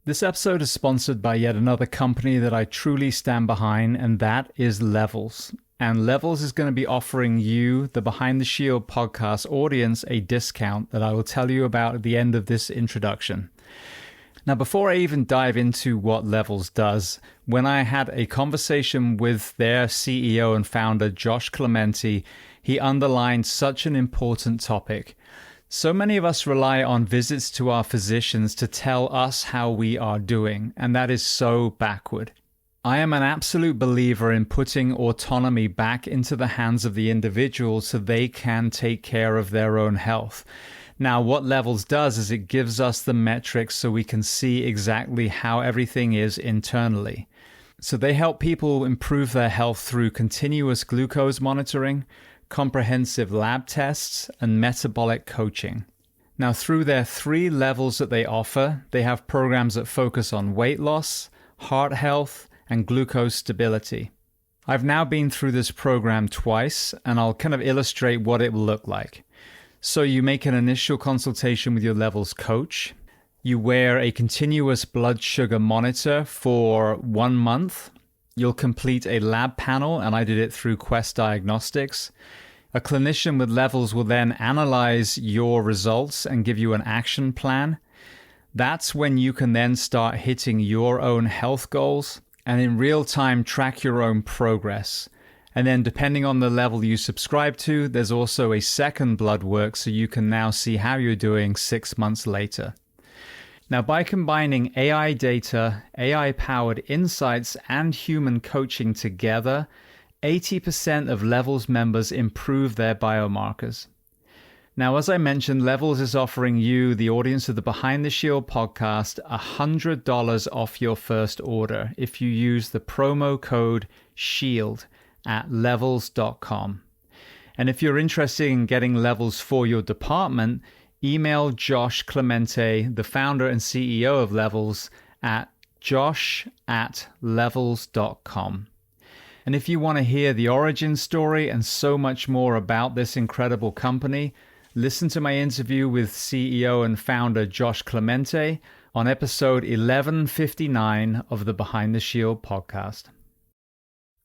This episode is sponsored by yet another company that I truly stand behind, and that is Levels. And Levels is going to be offering you, the Behind the Shield podcast audience, a discount that I will tell you about at the end of this introduction. Now, before I even dive into what Levels does, when I had a conversation with their CEO and founder, Josh Clemente, he underlined such an important topic. So many of us rely on visits to our physicians to tell us how we are doing, and that is so backward. I am an absolute believer in putting autonomy back into the hands of the individual so they can take care of their own health. Now, what Levels does is it gives us the metrics so we can see exactly how everything is internally. So they help people improve their health through continuous glucose monitoring, comprehensive lab tests, and metabolic coaching. Now, through their 3 levels that they offer, they have programs that focus on weight loss, heart health, and glucose stability. I've now been through this program twice, and I'll kind of illustrate what it will look like. So you make an initial consultation with your Levels coach. You wear a continuous blood sugar monitor for 1 month. You'll complete a lab panel, and I did it through Quest Diagnostics. A clinician with Levels will then analyze your results and give you an action plan. That's when you can then start hitting your own health goals and in real time track your own progress. And then depending on the level you subscribe to, there's also a second blood work so you can now see how you're doing 6 months later. Now, by combining AI data, AI-powered insights, and human coaching together, 80% of Levels members improve their biomarkers. Now, as I mentioned, Levels is offering you, the audience of the Behind the Shield podcast, $100 off your first order if you use the promo code SHIELD at levels.com. And if you're interested in getting Levels for your department, email Josh Clemente, the founder and CEO of Levels, at josh@levels.com. And if you want to hear the origin story and so much more about this incredible company, listen to my interview with CEO and founder Josh Clemente on episode 1159 of the Behind the Shield podcast.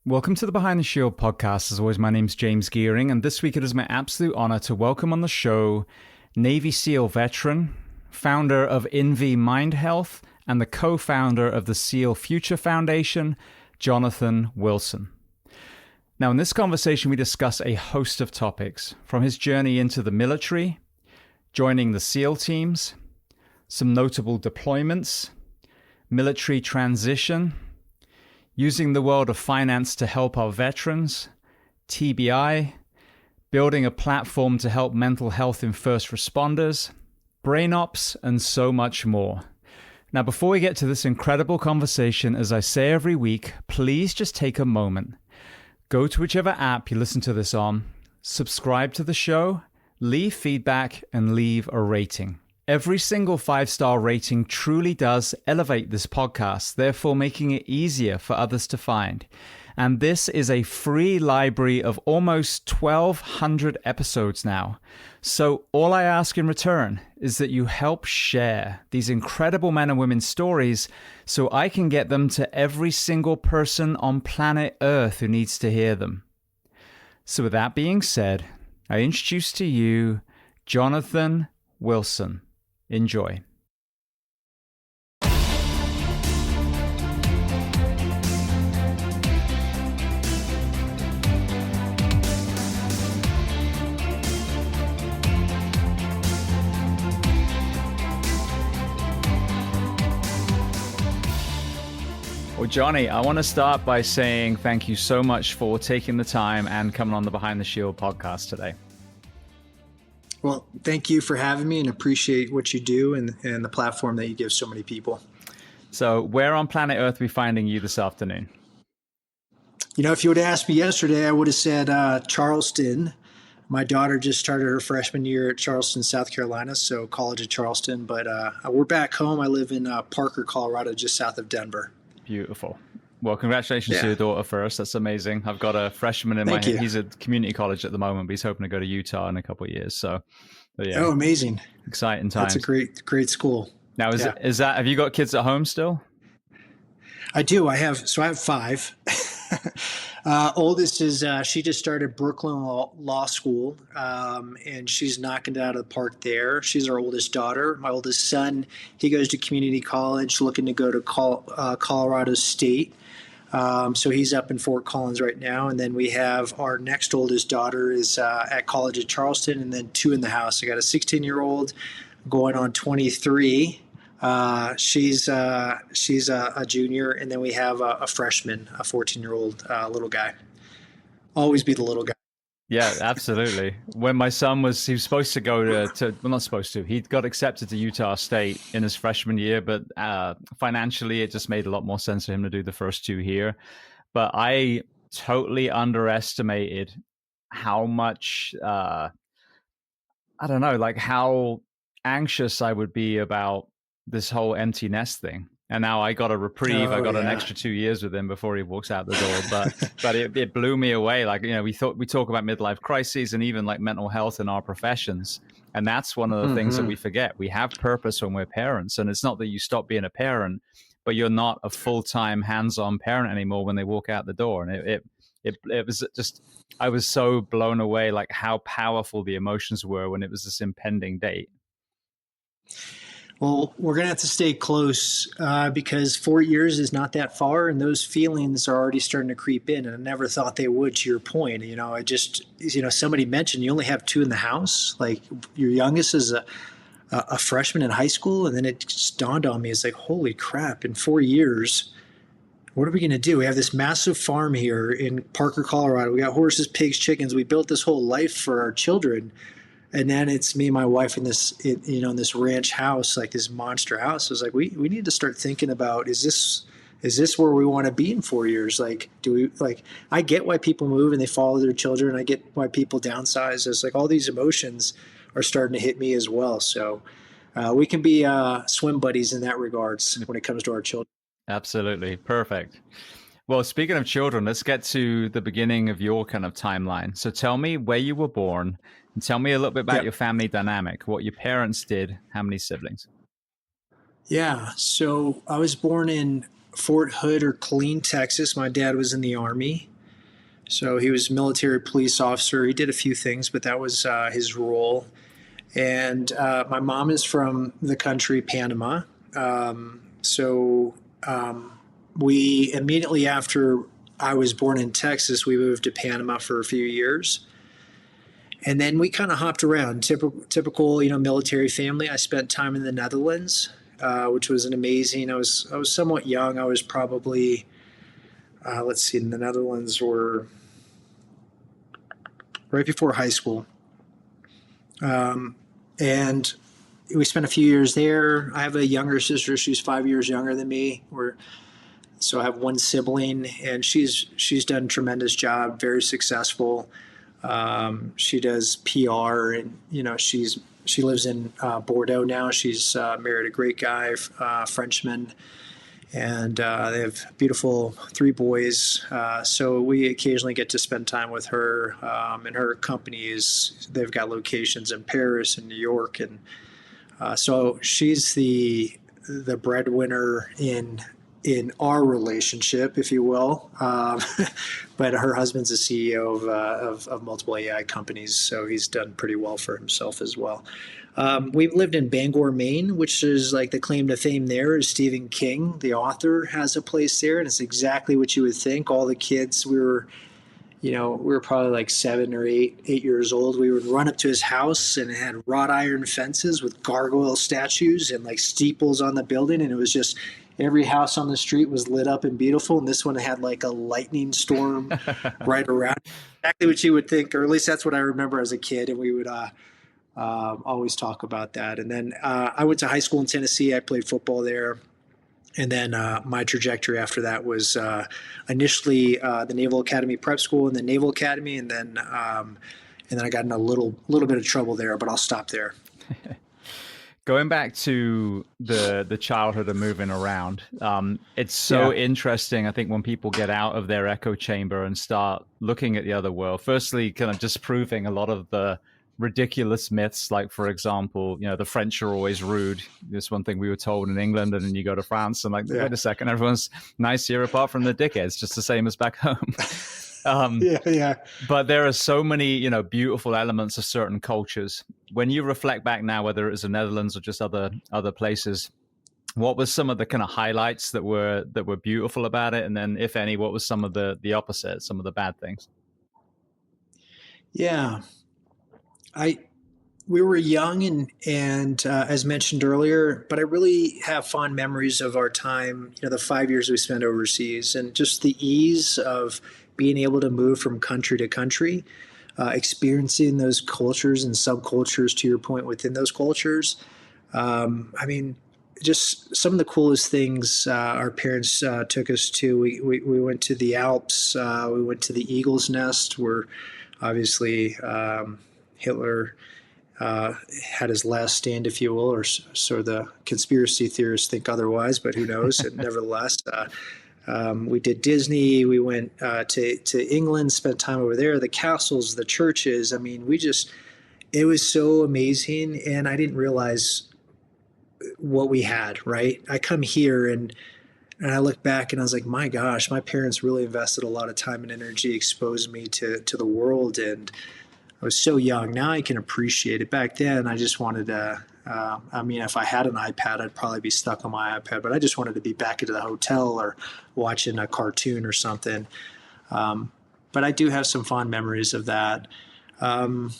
Welcome to the Behind the Shield podcast. As always, my name's James Gearing, and this week it is my absolute honor to welcome on the show Navy SEAL veteran, founder of INVI MindHealth, and the co-founder of the SEAL Future Foundation, Jonathan Wilson. Now, in this conversation, we discuss a host of topics, from his journey into the military, joining the SEAL teams, some notable deployments, military transition, using the world of finance to help our veterans, TBI, building a platform to help mental health in first responders, brain ops, and so much more. Now, before we get to this incredible conversation, as I say every week, please just take a moment. Go to whichever app you listen to this on, subscribe to the show, leave feedback, and leave a rating. Every single 5-star rating truly does elevate this podcast, therefore making it easier for others to find. And this is a free library of almost 1,200 episodes now. So all I ask in return is that you help share these incredible men and women's stories so I can get them to every single person on planet Earth who needs to hear them. So with that being said, I introduce to you Jonathan Wilson. Enjoy. Well, Johnny, I want to start by saying thank you so much for taking the time and coming on the Behind the Shield podcast today. Well, thank you for having me and appreciate what you do and the platform that you give so many people. So where on planet Earth are we finding you this afternoon? You know, if you would have asked me yesterday, I would have said Charleston. My daughter just started her freshman year at Charleston, South Carolina, so College of Charleston. But we're back home. I live in Parker, Colorado, just south of Denver. Beautiful. Well, congratulations to your daughter first. That's amazing. I've got a freshman in my head. He's at community college at the moment, but he's hoping to go to Utah in a couple of years. So, yeah. Oh, amazing. Exciting times. That's a great school. Now, Yeah, is that, have you got kids at home still? I do. I have five. Oldest is she just started Brooklyn Law School, and she's knocking it out of the park there. She's our oldest daughter. My oldest son, he goes to community college, looking to go to Colorado State. So he's up in Fort Collins right now, and then we have our next oldest daughter is at college at Charleston, and then two in the house. I got a 16-year-old going on 23. She's a junior, and then we have a freshman, a 14-year-old little guy. Always be the little guy. Yeah, absolutely. When my son was, he was supposed to go well, not supposed to, he got accepted to Utah State in his freshman year, but financially, it just made a lot more sense for him to do the first two here. But I totally underestimated how much, I don't know, like how anxious I would be about this whole empty nest thing. And now I got a reprieve. I Oh got an yeah. extra 2 years with him before he walks out the door. But it blew me away. Like, you know, we talk about midlife crises and even like mental health in our professions. And that's one of the things that we forget. We have purpose when we're parents. And it's not that you stop being a parent, but you're not a full-time hands-on parent anymore when they walk out the door. And it was just, I was so blown away, like how powerful the emotions were when it was this impending date. Well, we're going to have to stay close because 4 years is not that far, and those feelings are already starting to creep in. And I never thought they would. To your point, somebody mentioned you only have two in the house. Like your youngest is a freshman in high school, and then it just dawned on me, it's like, holy crap! In 4 years, what are we going to do? We have this massive farm here in Parker, Colorado. We got horses, pigs, chickens. We built this whole life for our children. And then it's me and my wife in in this ranch house, like this monster house. I was like, we need to start thinking about, is this where we want to be in 4 years? Like, I get why people move and they follow their children. I get why people downsize. It's like all these emotions are starting to hit me as well. So we can be swim buddies in that regards when it comes to our children. Absolutely. Perfect. Well, speaking of children, let's get to the beginning of your kind of timeline. So tell me where you were born and tell me a little bit about your family dynamic, what your parents did, how many siblings. Yeah. So I was born in Fort Hood or Killeen, Texas. My dad was in the Army. So he was a military police officer. He did a few things, but that was his role. And my mom is from the country, Panama. So we immediately after I was born in Texas, we moved to Panama for a few years. And then we kind of hopped around, typical, military family. I spent time in the Netherlands, which was an amazing. I was somewhat young. I was probably, let's see, in the Netherlands were right before high school, and we spent a few years there. I have a younger sister. She's 5 years younger than me. So I have one sibling, and she's done a tremendous job, very successful. She does PR, and she lives in Bordeaux now. She's married a great guy, Frenchman, and they have beautiful three boys. So we occasionally get to spend time with her. And her company they've got locations in Paris and New York, and so she's the breadwinner in our relationship, if you will. But her husband's a CEO of multiple AI companies, so he's done pretty well for himself as well. We've lived in Bangor, Maine, which is like the claim to fame there is Stephen King, the author, has a place there, and it's exactly what you would think. All the kids, we were probably like 7 or 8 years old. We would run up to his house, and it had wrought iron fences with gargoyle statues and like steeples on the building, and it was just every house on the street was lit up and beautiful, and this one had like a lightning storm right around. Exactly what you would think, or at least that's what I remember as a kid, and we would always talk about that. And then I went to high school in Tennessee. I played football there. And then my trajectory after that was initially the Naval Academy Prep School and the Naval Academy, and then I got in a little bit of trouble there, but I'll stop there. Going back to the childhood of moving around, it's so interesting, I think, when people get out of their echo chamber and start looking at the other world. Firstly, kind of disproving a lot of the ridiculous myths, like, for example, the French are always rude. This one thing we were told in England, and then you go to France and like, Yeah. wait a second, everyone's nice here apart from the dickheads, just the same as back home. Yeah. But there are so many, beautiful elements of certain cultures. When you reflect back now, whether it was the Netherlands or just other places, what was some of the kind of highlights that were beautiful about it? And then, if any, what was some of the opposite, some of the bad things? Yeah. We were young and as mentioned earlier, but I really have fond memories of our time, the 5 years we spent overseas, and just the ease of being able to move from country to country, experiencing those cultures and subcultures, to your point, within those cultures. I mean, just some of the coolest things our parents took us to. We went to the Alps. We went to the Eagle's Nest, where obviously Hitler had his last stand, if you will, or so the conspiracy theorists think otherwise, but who knows? And nevertheless, we did Disney. We went to England, spent time over there, the castles, the churches. I mean, it was so amazing. And I didn't realize what we had, right? I come here and I look back and I was like, my gosh, my parents really invested a lot of time and energy, exposed me to the world. And I was so young. Now I can appreciate it. Back then, I just wanted to. If I had an iPad, I'd probably be stuck on my iPad. But I just wanted to be back into the hotel or watching a cartoon or something. But I do have some fond memories of that. My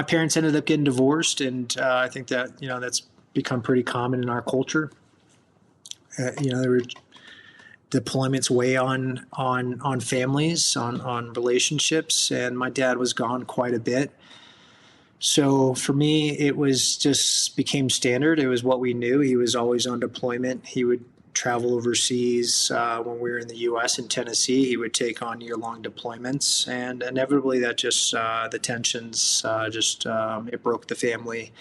parents ended up getting divorced, and I think that that's become pretty common in our culture. There were deployments weigh on families, on relationships, and my dad was gone quite a bit. So for me, it was just became standard. It was what we knew. He was always on deployment. He would travel overseas. When we were in the U.S. in Tennessee, he would take on year-long deployments, and inevitably that just the tensions it broke the family.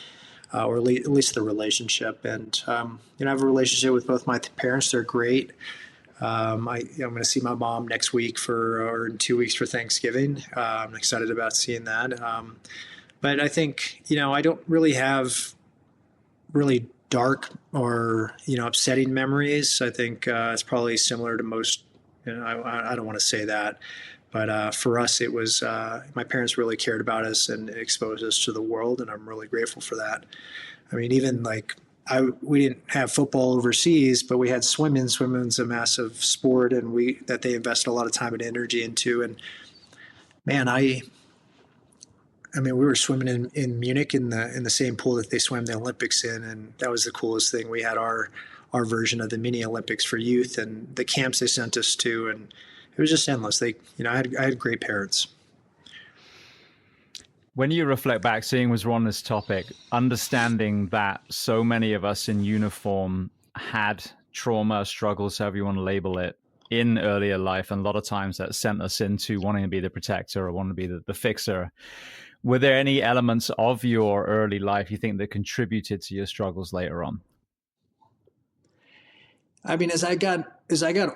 Or at least the relationship. And I have a relationship with both my parents. They're great. I'm going to see my mom next week or in 2 weeks for Thanksgiving. I'm excited about seeing that. But I think, I don't really have really dark or, upsetting memories. I think it's probably similar to most, I don't want to say that. But for us, it was my parents really cared about us and exposed us to the world, and I'm really grateful for that. I mean, even like we didn't have football overseas, but we had swimming. Swimming's a massive sport, and that they invested a lot of time and energy into. And man, we were swimming in Munich in the same pool that they swam the Olympics in, and that was the coolest thing. We had our version of the mini Olympics for youth, and the camps they sent us to, and it was just endless. I had great parents. When you reflect back, seeing as we're on this topic, understanding that so many of us in uniform had trauma, struggles, however you want to label it, in earlier life, and a lot of times that sent us into wanting to be the protector or wanting to be the fixer. Were there any elements of your early life you think that contributed to your struggles later on? I mean, as I got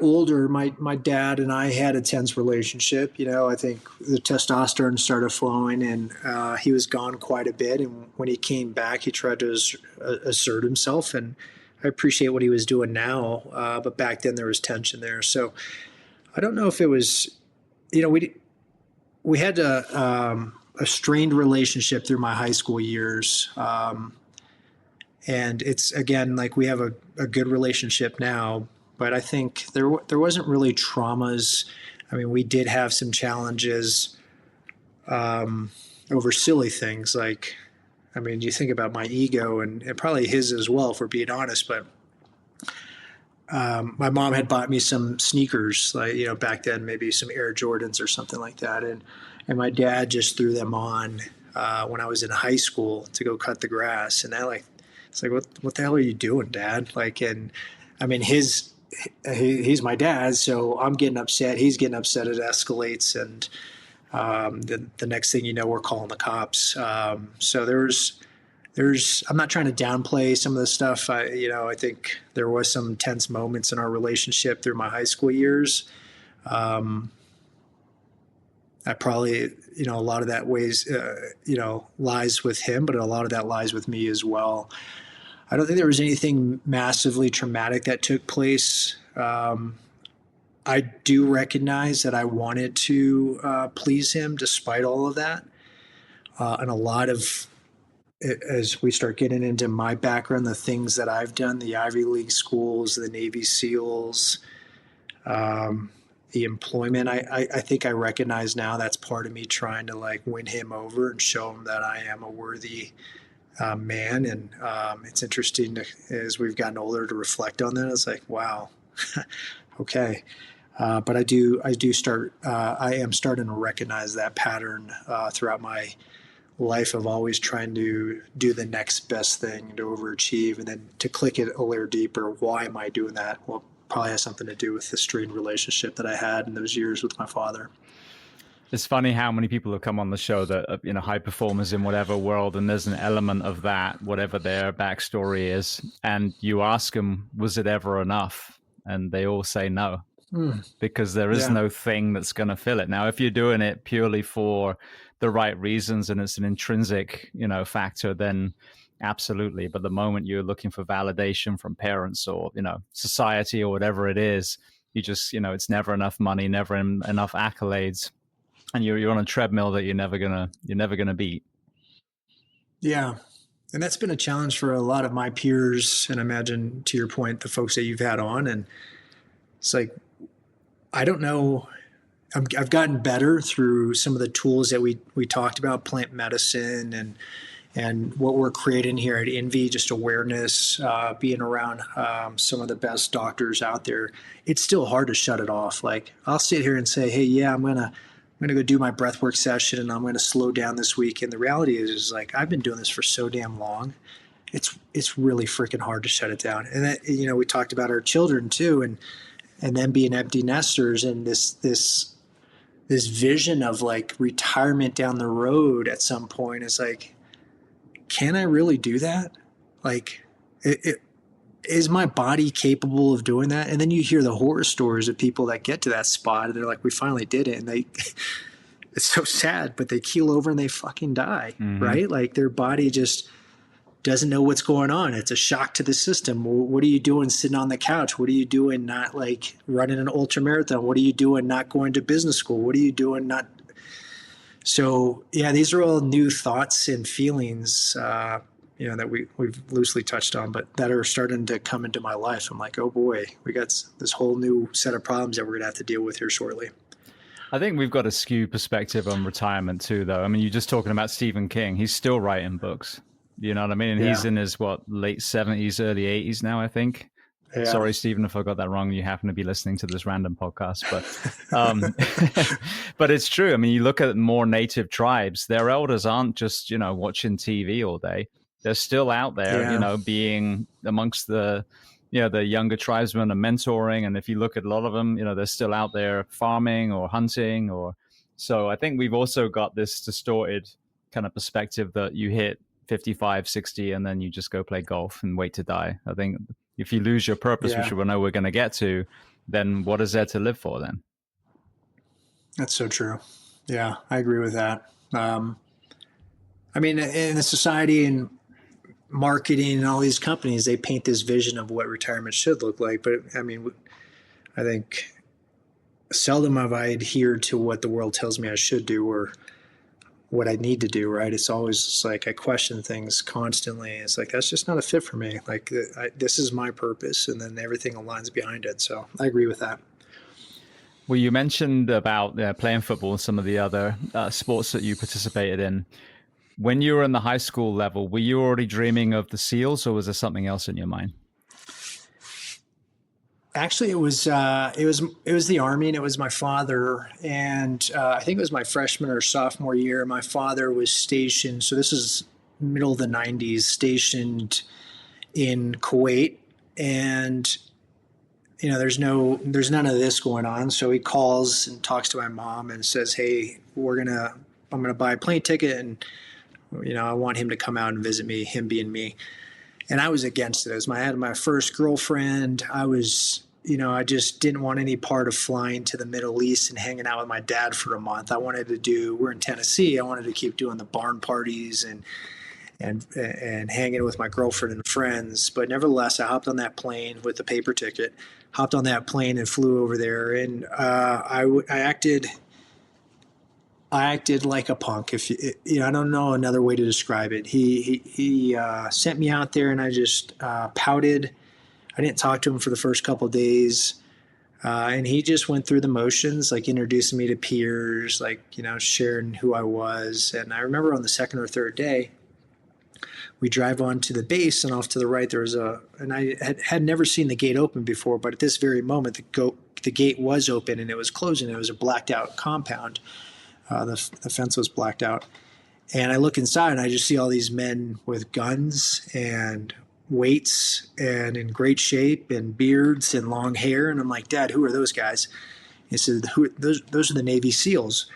older, my dad and I had a tense relationship. I think the testosterone started flowing, and he was gone quite a bit. And when he came back, he tried to assert himself, and I appreciate what he was doing now. But back then, there was tension there. So I don't know if it was, we had a strained relationship through my high school years. And it's, again, like we have a good relationship now, but I think there wasn't really traumas. I mean, we did have some challenges over silly things. Like, you think about my ego and probably his as well, if we're being honest, but my mom had bought me some sneakers, like, back then, maybe some Air Jordans or something like that. And my dad just threw them on when I was in high school to go cut the grass. And it's like, what the hell are you doing, Dad? Like, and he's my dad, so I'm getting upset. He's getting upset. It escalates, and the next thing you know, we're calling the cops. So there's. I'm not trying to downplay some of the stuff. I think there was some tense moments in our relationship through my high school years. I I probably, a lot of that lies with him, but a lot of that lies with me as well. I don't think there was anything massively traumatic that took place. I do recognize that I wanted to please him despite all of that. And a lot of, as we start getting into my background, the things that I've done, the Ivy League schools, the Navy SEALs, the employment, I think I recognize now that's part of me trying to like win him over and show him that I am a worthy man. And it's interesting as we've gotten older to reflect on that. It's like, wow, okay. But I am starting to recognize that pattern throughout my life of always trying to do the next best thing to overachieve, and then to click it a layer deeper. Why am I doing that? Well, probably has something to do with the strained relationship that I had in those years with my father. It's funny how many people have come on the show that are, high performers in whatever world, and there's an element of that, whatever their backstory is, and you ask them, was it ever enough? And they all say no. Because there is no thing that's going to fill it. Now, if you're doing it purely for the right reasons and it's an intrinsic, factor, then absolutely. But the moment you're looking for validation from parents or, society or whatever it is, you just, it's never enough money, never enough accolades, and you're on a treadmill that you're never gonna beat. Yeah. And that's been a challenge for a lot of my peers. And I imagine, to your point, the folks that you've had on. And it's like, I don't know. I've gotten better through some of the tools that we talked about, plant medicine and what we're creating here at INVI, just awareness, being around some of the best doctors out there. It's still hard to shut it off. Like, I'll sit here and say, hey, yeah, I'm gonna go do my breathwork session and I'm gonna slow down this week. And the reality is like, I've been doing this for so damn long. It's really freaking hard to shut it down. And that, we talked about our children too, and then being empty nesters, and this vision of like retirement down the road at some point is like, can I really do that? Like, is my body capable of doing that? And then you hear the horror stories of people that get to that spot and they're like, we finally did it. And it's so sad, but they keel over and they fucking die, right? Like, their body just doesn't know what's going on. It's a shock to the system. What are you doing sitting on the couch? What are you doing not like running an ultra marathon? What are you doing not going to business school? What are you doing not? So yeah, these are all new thoughts and feelings, that we've loosely touched on, but that are starting to come into my life. I'm like, oh boy, we got this whole new set of problems that we're going to have to deal with here shortly. I think we've got a skewed perspective on retirement too, though. I mean, you're just talking about Stephen King. He's still writing books. You know what I mean? And he's in his, late 70s, early 80s now, I think. Yeah. Sorry, Stephen, if I got that wrong. You happen to be listening to this random podcast. But but it's true. I mean, you look at more native tribes, their elders aren't just, watching TV all day. They're still out there, being amongst the younger tribesmen and mentoring. And if you look at a lot of them, they're still out there farming or hunting. So I think we've also got this distorted kind of perspective that you hit 55, 60, and then you just go play golf and wait to die. I think if you lose your purpose, which we know we're going to get to, then what is there to live for then? That's so true. Yeah, I agree with that. I mean, in the society and marketing and all these companies, they paint this vision of what retirement should look like. But I mean, I think seldom have I adhered to what the world tells me I should do or what I need to do, right? It's always just like I question things constantly. It's like, that's just not a fit for me. Like, this is my purpose, and then everything aligns behind it. So I agree with that. Well, you mentioned about playing football and some of the other sports that you participated in. When you were in the high school level, were you already dreaming of the SEALs, or was there something else in your mind? Actually, it was the Army, and it was my father. And I think it was my freshman or sophomore year. My father was stationed. So this is middle of the 90s, stationed in Kuwait, and there's none of this going on. So he calls and talks to my mom and says, "Hey, I'm gonna buy a plane ticket, and I want him to come out and visit me. Him being me." And I was against it. I had my first girlfriend. I was, I just didn't want any part of flying to the Middle East and hanging out with my dad for a month. We're in Tennessee. I wanted to keep doing the barn parties and hanging with my girlfriend and friends. But nevertheless, I hopped on that plane with the paper ticket, hopped on that plane and flew over there. And I acted like a punk. If I don't know another way to describe it. He sent me out there, and I just pouted. I didn't talk to him for the first couple of days. And he just went through the motions, like introducing me to peers, like, sharing who I was. And I remember on the second or third day, we drive on to the base, and off to the right, and I had never seen the gate open before, but at this very moment, the gate was open and it was closing. It was a blacked out compound. The fence was blacked out. And I look inside and I just see all these men with guns and weights and in great shape and beards and long hair. And I'm like, Dad, who are those guys? He said, those are the Navy SEALs.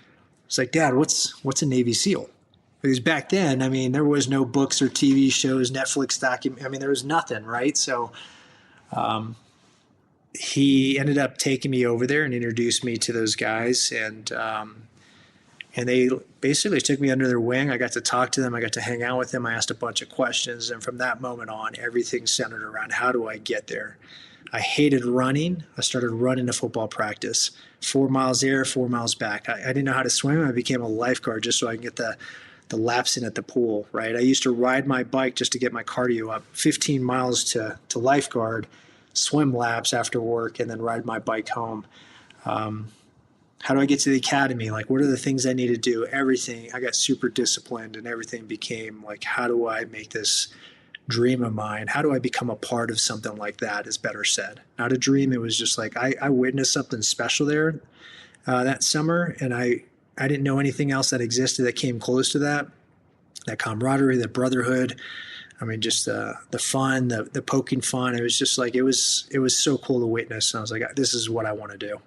It's like, Dad, what's a Navy SEAL? Because back then, I mean, there was no books or TV shows, Netflix document. I mean, there was nothing, right? So he ended up taking me over there and introduced me to those guys. And they basically took me under their wing. I got to talk to them. I got to hang out with them. I asked a bunch of questions. And from that moment on, everything centered around how do I get there? I hated running. I started running to football practice, 4 miles there, 4 miles back. I didn't know how to swim. I became a lifeguard just so I can get the laps in at the pool, right? I used to ride my bike just to get my cardio up, 15 miles to lifeguard, swim laps after work, and then ride my bike home. How do I get to the academy? Like, what are the things I need to do? Everything. I got super disciplined, and everything became like, how do I make this dream of mine? How do I become a part of something like that, is better said. Not a dream. It was just like, I witnessed something special there that summer, and I didn't know anything else that existed that came close to that camaraderie, that brotherhood. I mean, just the fun, the poking fun. It was just like, it was so cool to witness. And I was like, this is what I want to do.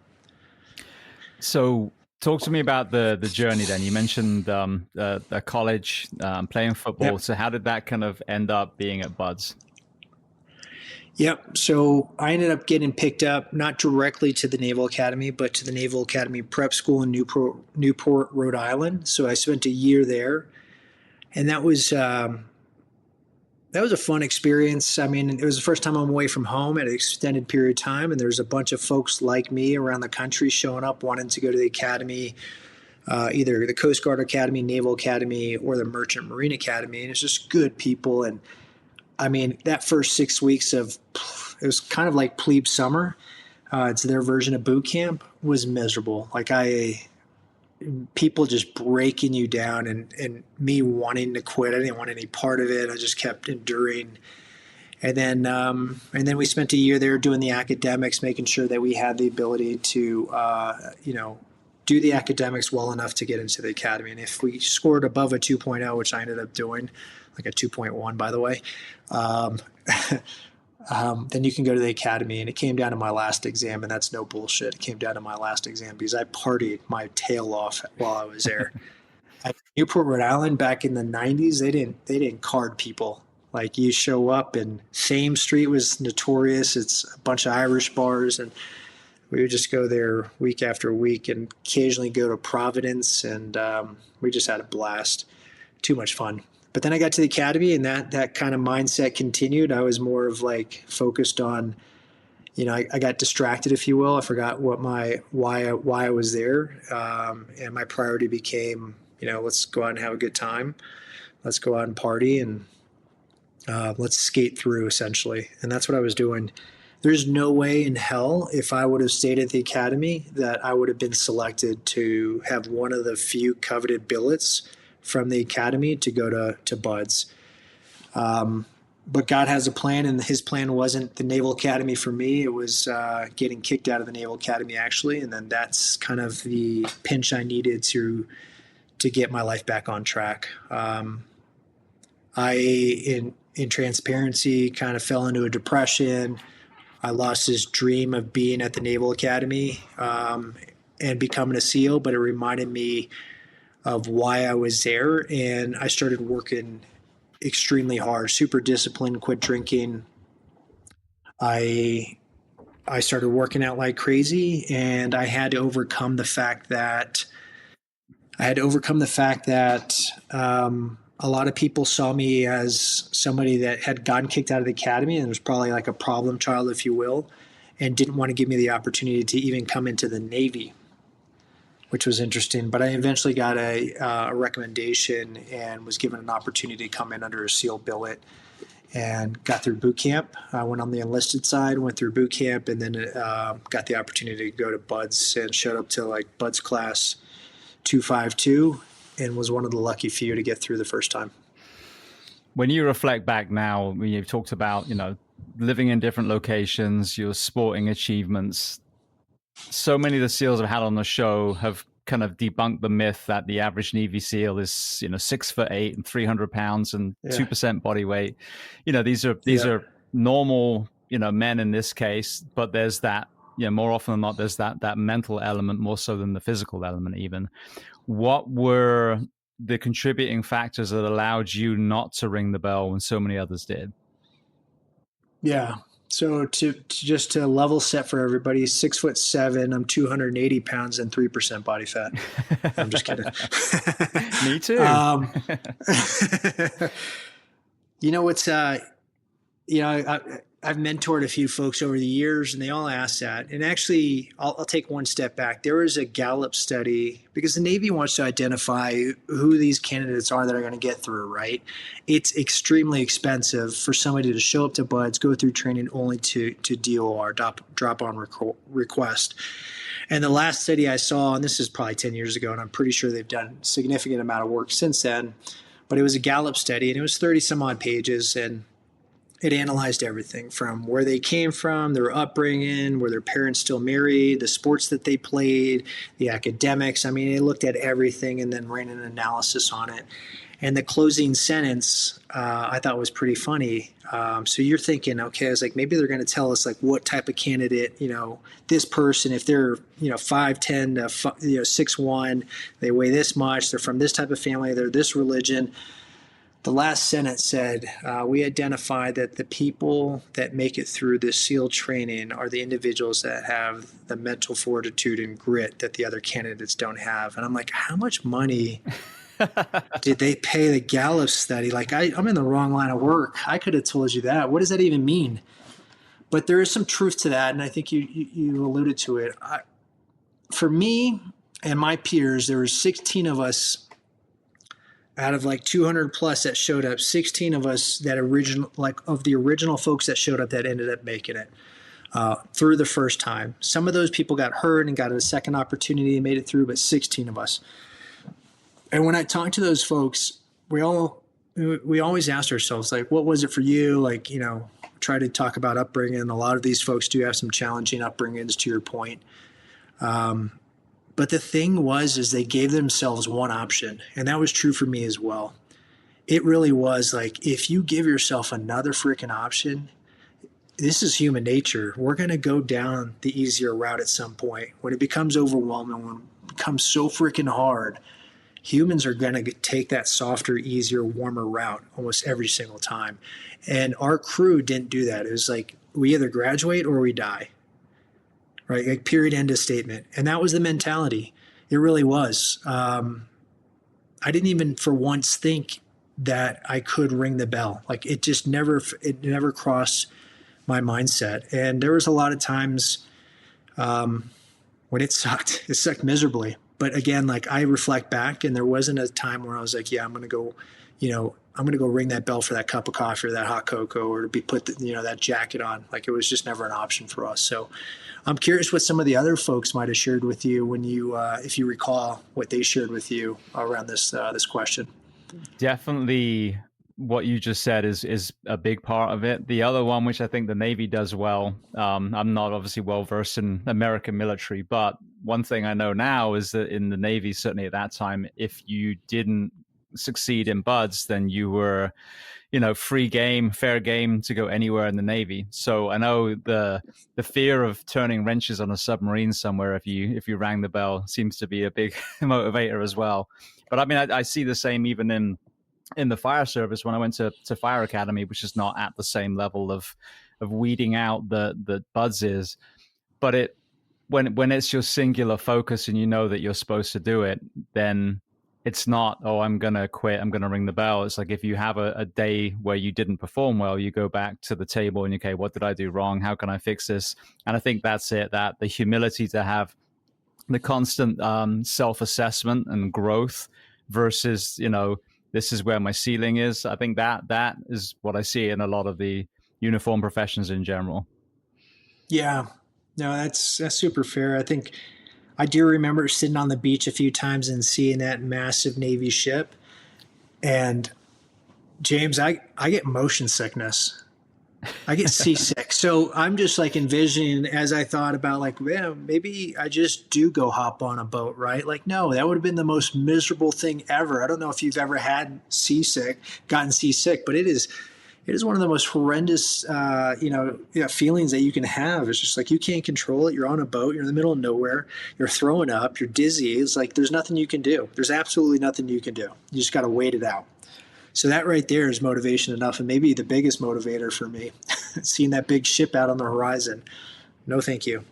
So talk to me about the journey then. You mentioned the college, playing football. Yep. So how did that kind of end up being at Buds? Yep. So I ended up getting picked up, not directly to the Naval Academy, but to the Naval Academy Prep School in Newport, Rhode Island. So I spent a year there, and that was a fun experience. I mean, it was the first time I'm away from home at an extended period of time, and there's a bunch of folks like me around the country showing up, wanting to go to the academy, either the Coast Guard Academy, Naval Academy, or the Merchant Marine Academy. And it's just good people. And I mean, that first 6 weeks it was kind of like plebe summer. It's their version of boot camp, was miserable. Like people just breaking you down and me wanting to quit. I didn't want any part of it. I just kept enduring. And then we spent a year there doing the academics, making sure that we had the ability to, do the academics well enough to get into the academy. And if we scored above a 2.0, which I ended up doing, like a 2.1, by the way, then you can go to the academy. And it came down to my last exam, and that's no bullshit. It came down to my last exam because I partied my tail off while I was there. At Newport, Rhode Island, back in the 90s, they didn't card people. Like, you show up, and Thames Street was notorious. It's a bunch of Irish bars, and we would just go there week after week, and occasionally go to Providence, and we just had a blast. Too much fun. But then I got to the academy, and that kind of mindset continued. I was more of like focused on, I got distracted, if you will. I forgot why I was there, and my priority became, let's go out and have a good time. Let's go out and party, and let's skate through, essentially. And that's what I was doing. There's no way in hell, if I would have stayed at the academy, that I would have been selected to have one of the few coveted billets from the academy to go to Buds. But God has a plan, and his plan wasn't the Naval Academy for me. It was getting kicked out of the Naval Academy, actually. And then that's kind of the pinch I needed to get my life back on track. In transparency, kind of fell into a depression. I lost this dream of being at the Naval Academy and becoming a SEAL, but it reminded me of why I was there. And I started working extremely hard, super disciplined, quit drinking. I I started working out like crazy, and I had to overcome the fact that a lot of people saw me as somebody that had gotten kicked out of the academy and was probably like a problem child, if you will, and didn't want to give me the opportunity to even come into the Navy, which was interesting. But I eventually got a recommendation and was given an opportunity to come in under a SEAL billet and got through boot camp. I went on the enlisted side, went through boot camp, and then got the opportunity to go to BUDS and showed up to like BUDS class 252 and was one of the lucky few to get through the first time. When you reflect back now, when you've talked about, living in different locations, your sporting achievements, so many of the SEALs I've had on the show have kind of debunked the myth that the average Navy SEAL is, 6'8" and 300 pounds and 2% body weight. These are normal, men in this case, but there's that, more often than not, there's that mental element more so than the physical element even. What were the contributing factors that allowed you not to ring the bell when so many others did? Yeah. So to level set for everybody, 6'7", I'm 280 pounds and 3% body fat. I'm just kidding. Me too. I've mentored a few folks over the years, and they all ask that. And actually, I'll take one step back. There was a Gallup study, because the Navy wants to identify who these candidates are that are going to get through, right? It's extremely expensive for somebody to show up to BUDS, go through training only to DOR, drop on request. And the last study I saw, and this is probably 10 years ago, and I'm pretty sure they've done a significant amount of work since then, but it was a Gallup study, and it was 30 some odd pages, and it analyzed everything from where they came from, their upbringing, were their parents still married, the sports that they played, the academics. I mean, it looked at everything and then ran an analysis on it. And the closing sentence I thought was pretty funny. So you're thinking, okay, I was like, maybe they're going to tell us like what type of candidate, this person, if they're, 5'10" to 6'1", they weigh this much, they're from this type of family, they're this religion. The last sentence said, we identified that the people that make it through this SEAL training are the individuals that have the mental fortitude and grit that the other candidates don't have. And I'm like, how much money did they pay the Gallup study? Like, I'm in the wrong line of work. I could have told you that. What does that even mean? But there is some truth to that, and I think you alluded to it. For me and my peers, there were 16 of us out of like 200 plus that showed up, 16 of us that of the original folks that showed up that ended up making it through the first time. Some of those people got hurt and got a second opportunity and made it through, but 16 of us. And when I talked to those folks, we always asked ourselves, like, what was it for you? Like, try to talk about upbringing. A lot of these folks do have some challenging upbringings, to your point. But the thing is they gave themselves one option, and that was true for me as well. It really was like, if you give yourself another freaking option, this is human nature. We're going to go down the easier route at some point. When it becomes overwhelming, when it becomes so freaking hard, humans are going to take that softer, easier, warmer route almost every single time. And our crew didn't do that. It was like, we either graduate or we die. Right, like period, end of statement. And that was the mentality. It really was. I didn't even for once think that I could ring the bell. Like it never crossed my mindset. And there was a lot of times when it sucked. It sucked miserably. But again, like I reflect back, and there wasn't a time where I was like, yeah, I'm going to go ring that bell for that cup of coffee or that hot cocoa, or to be put that jacket on. Like it was just never an option for us. So I'm curious what some of the other folks might have shared with you when you, if you recall what they shared with you around this question. Definitely what you just said is a big part of it. The other one, which I think the Navy does well, I'm not obviously well versed in American military, but one thing I know now is that in the Navy, certainly at that time, if you didn't succeed in BUDS, then you were, free game, fair game to go anywhere in the Navy. So I know the fear of turning wrenches on a submarine somewhere if you rang the bell seems to be a big motivator as well. But I mean, I see the same even in the fire service when I went to fire academy, which is not at the same level of weeding out the buzzes. But when it's your singular focus and you know that you're supposed to do it, then it's not, oh, I'm going to quit, I'm going to ring the bell. It's like if you have a day where you didn't perform well, you go back to the table and okay, what did I do wrong? How can I fix this? And I think that's it, that the humility to have the constant self-assessment and growth versus, this is where my ceiling is. I think that is what I see in a lot of the uniform professions in general. Yeah, no, that's super fair. I think I do remember sitting on the beach a few times and seeing that massive Navy ship. And James, I get motion sickness. I get seasick. So I'm just like envisioning as I thought about like, man, maybe I just do go hop on a boat, right? Like, no, that would have been the most miserable thing ever. I don't know if you've ever gotten seasick, but it is one of the most horrendous, feelings that you can have. It's just like you can't control it. You're on a boat. You're in the middle of nowhere. You're throwing up. You're dizzy. It's like there's nothing you can do. There's absolutely nothing you can do. You just got to wait it out. So that right there is motivation enough, and maybe the biggest motivator for me, seeing that big ship out on the horizon. No, thank you.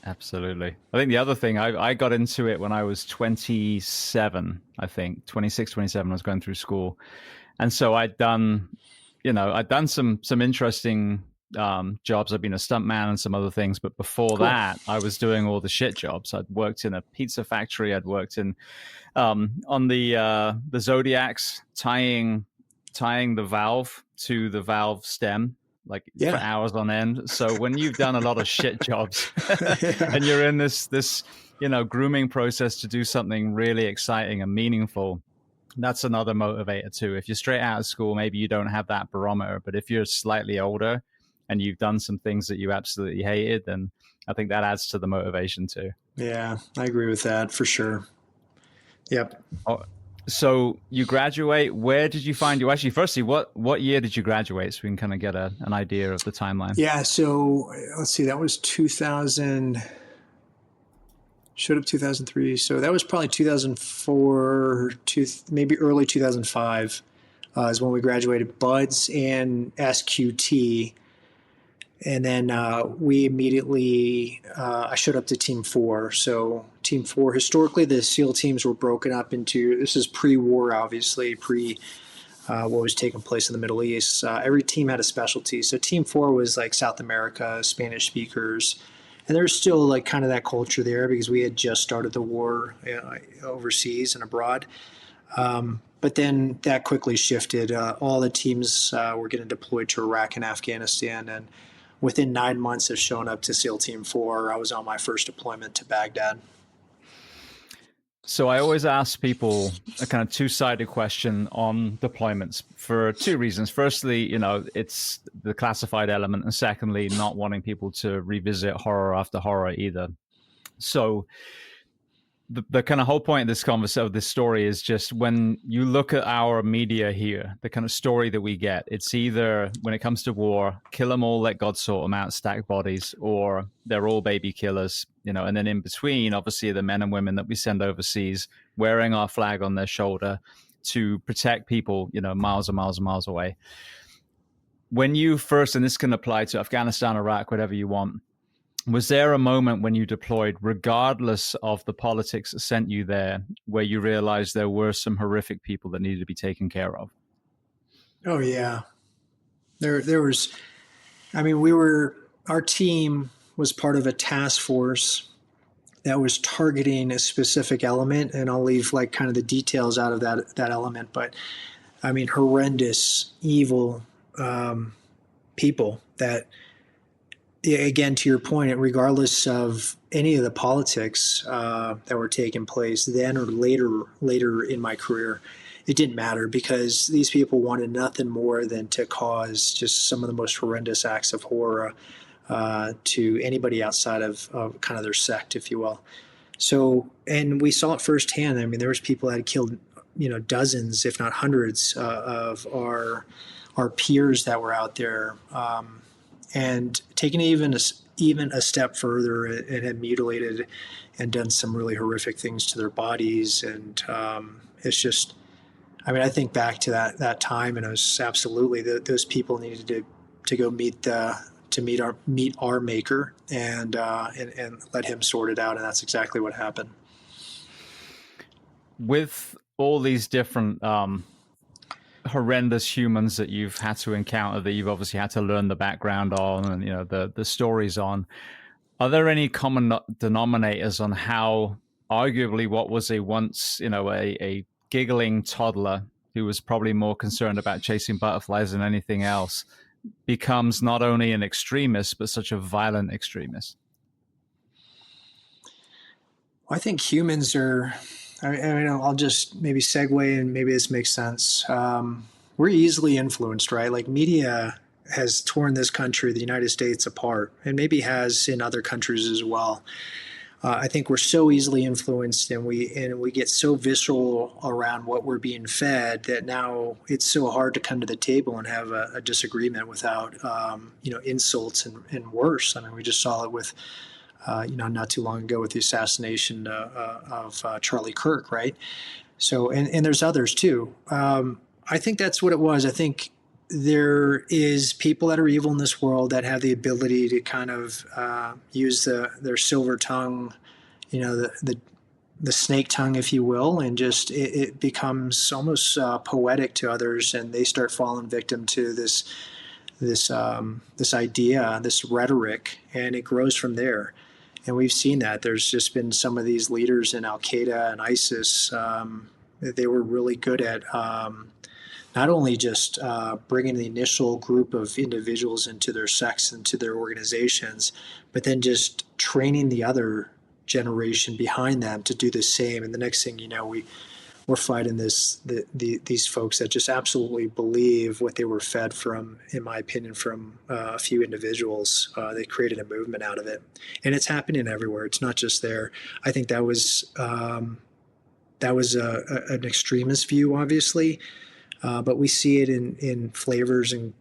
Absolutely. I think the other thing, I got into it when I was 27, I think, 26, 27, I was going through school. And so I'd done some interesting jobs. I've been a stuntman and some other things, but before that, I was doing all the shit jobs. I'd worked in a pizza factory. I'd worked in on the Zodiacs, tying the valve to the valve stem, like for hours on end. So when you've done a lot of shit jobs and you're in this grooming process to do something really exciting and meaningful, that's another motivator too. If you're straight out of school, maybe you don't have that barometer, but if you're slightly older and you've done some things that you absolutely hated, then I think that adds to the motivation too. Yeah, I agree with that for sure. Yep. Oh, so you graduate. Where did you find you? Actually, firstly, what year did you graduate, so we can kind of get an idea of the timeline? Yeah. So let's see. That was 2000. Showed up 2003. So that was probably 2004, maybe early 2005 is when we graduated BUDS and SQT. And then we immediately, I showed up to Team 4. So Team 4, historically, the SEAL teams were broken up into, this is pre-war, obviously, what was taking place in the Middle East. Every team had a specialty. So Team 4 was like South America, Spanish speakers. And there's still like kind of that culture there because we had just started the war overseas and abroad. But then that quickly shifted. All the teams were getting deployed to Iraq and Afghanistan. And within 9 months of showing up to SEAL Team 4, I was on my first deployment to Baghdad. So I always ask people a kind of two-sided question on deployments for two reasons. Firstly, it's the classified element, and secondly, not wanting people to revisit horror after horror either. So the kind of whole point of this story is just when you look at our media here, the kind of story that we get, it's either when it comes to war, kill them all, let God sort them out, stack bodies, or they're all baby killers, and then in between, obviously, the men and women that we send overseas wearing our flag on their shoulder to protect people, miles and miles and miles away. When you first, and this can apply to Afghanistan, Iraq, whatever you want, was there a moment when you deployed, regardless of the politics that sent you there, where you realized there were some horrific people that needed to be taken care of? Oh, yeah. There was, our team was part of a task force that was targeting a specific element, and I'll leave like kind of the details out of that element, but horrendous, evil people that, again, to your point, regardless of any of the politics that were taking place then or later in my career, it didn't matter because these people wanted nothing more than to cause just some of the most horrendous acts of horror to anybody outside of kind of their sect, if you will. So, and we saw it firsthand. There was people that had killed, dozens, if not hundreds, of our peers that were out there. And taking it even a step further, and had mutilated and done some really horrific things to their bodies. And it's just, I think back to that time, and it was absolutely those people needed to to go meet our maker and let him sort it out. And that's exactly what happened. With all these different horrendous humans that you've had to encounter, that you've obviously had to learn the background on, and the stories on, are there any common denominators on how arguably what was a once a giggling toddler who was probably more concerned about chasing butterflies than anything else becomes not only an extremist but such a violent extremist? Well, I think humans are. I mean, I'll just maybe segue and maybe this makes sense. We're easily influenced, right? Like media has torn this country, the United States, apart, and maybe has in other countries as well. I think we're so easily influenced, and we get so visceral around what we're being fed that now it's so hard to come to the table and have a disagreement without insults and worse. I mean, we just saw it with not too long ago with the assassination of Charlie Kirk, right? So and there's others too. I think that's what it was. I think there is people that are evil in this world that have the ability to kind of use their silver tongue, the snake tongue, if you will, and just it becomes almost poetic to others, and they start falling victim to this idea, this rhetoric, and it grows from there. And we've seen that. There's just been some of these leaders in Al Qaeda and ISIS. They were really good at not only just bringing the initial group of individuals into their sects, into their organizations, but then just training the other generation behind them to do the same. And the next thing you know, we're fighting these folks that just absolutely believe what they were fed from, in my opinion, from a few individuals. They created a movement out of it, and it's happening everywhere. It's not just there. I think that was an extremist view, obviously. But we see it in flavors, and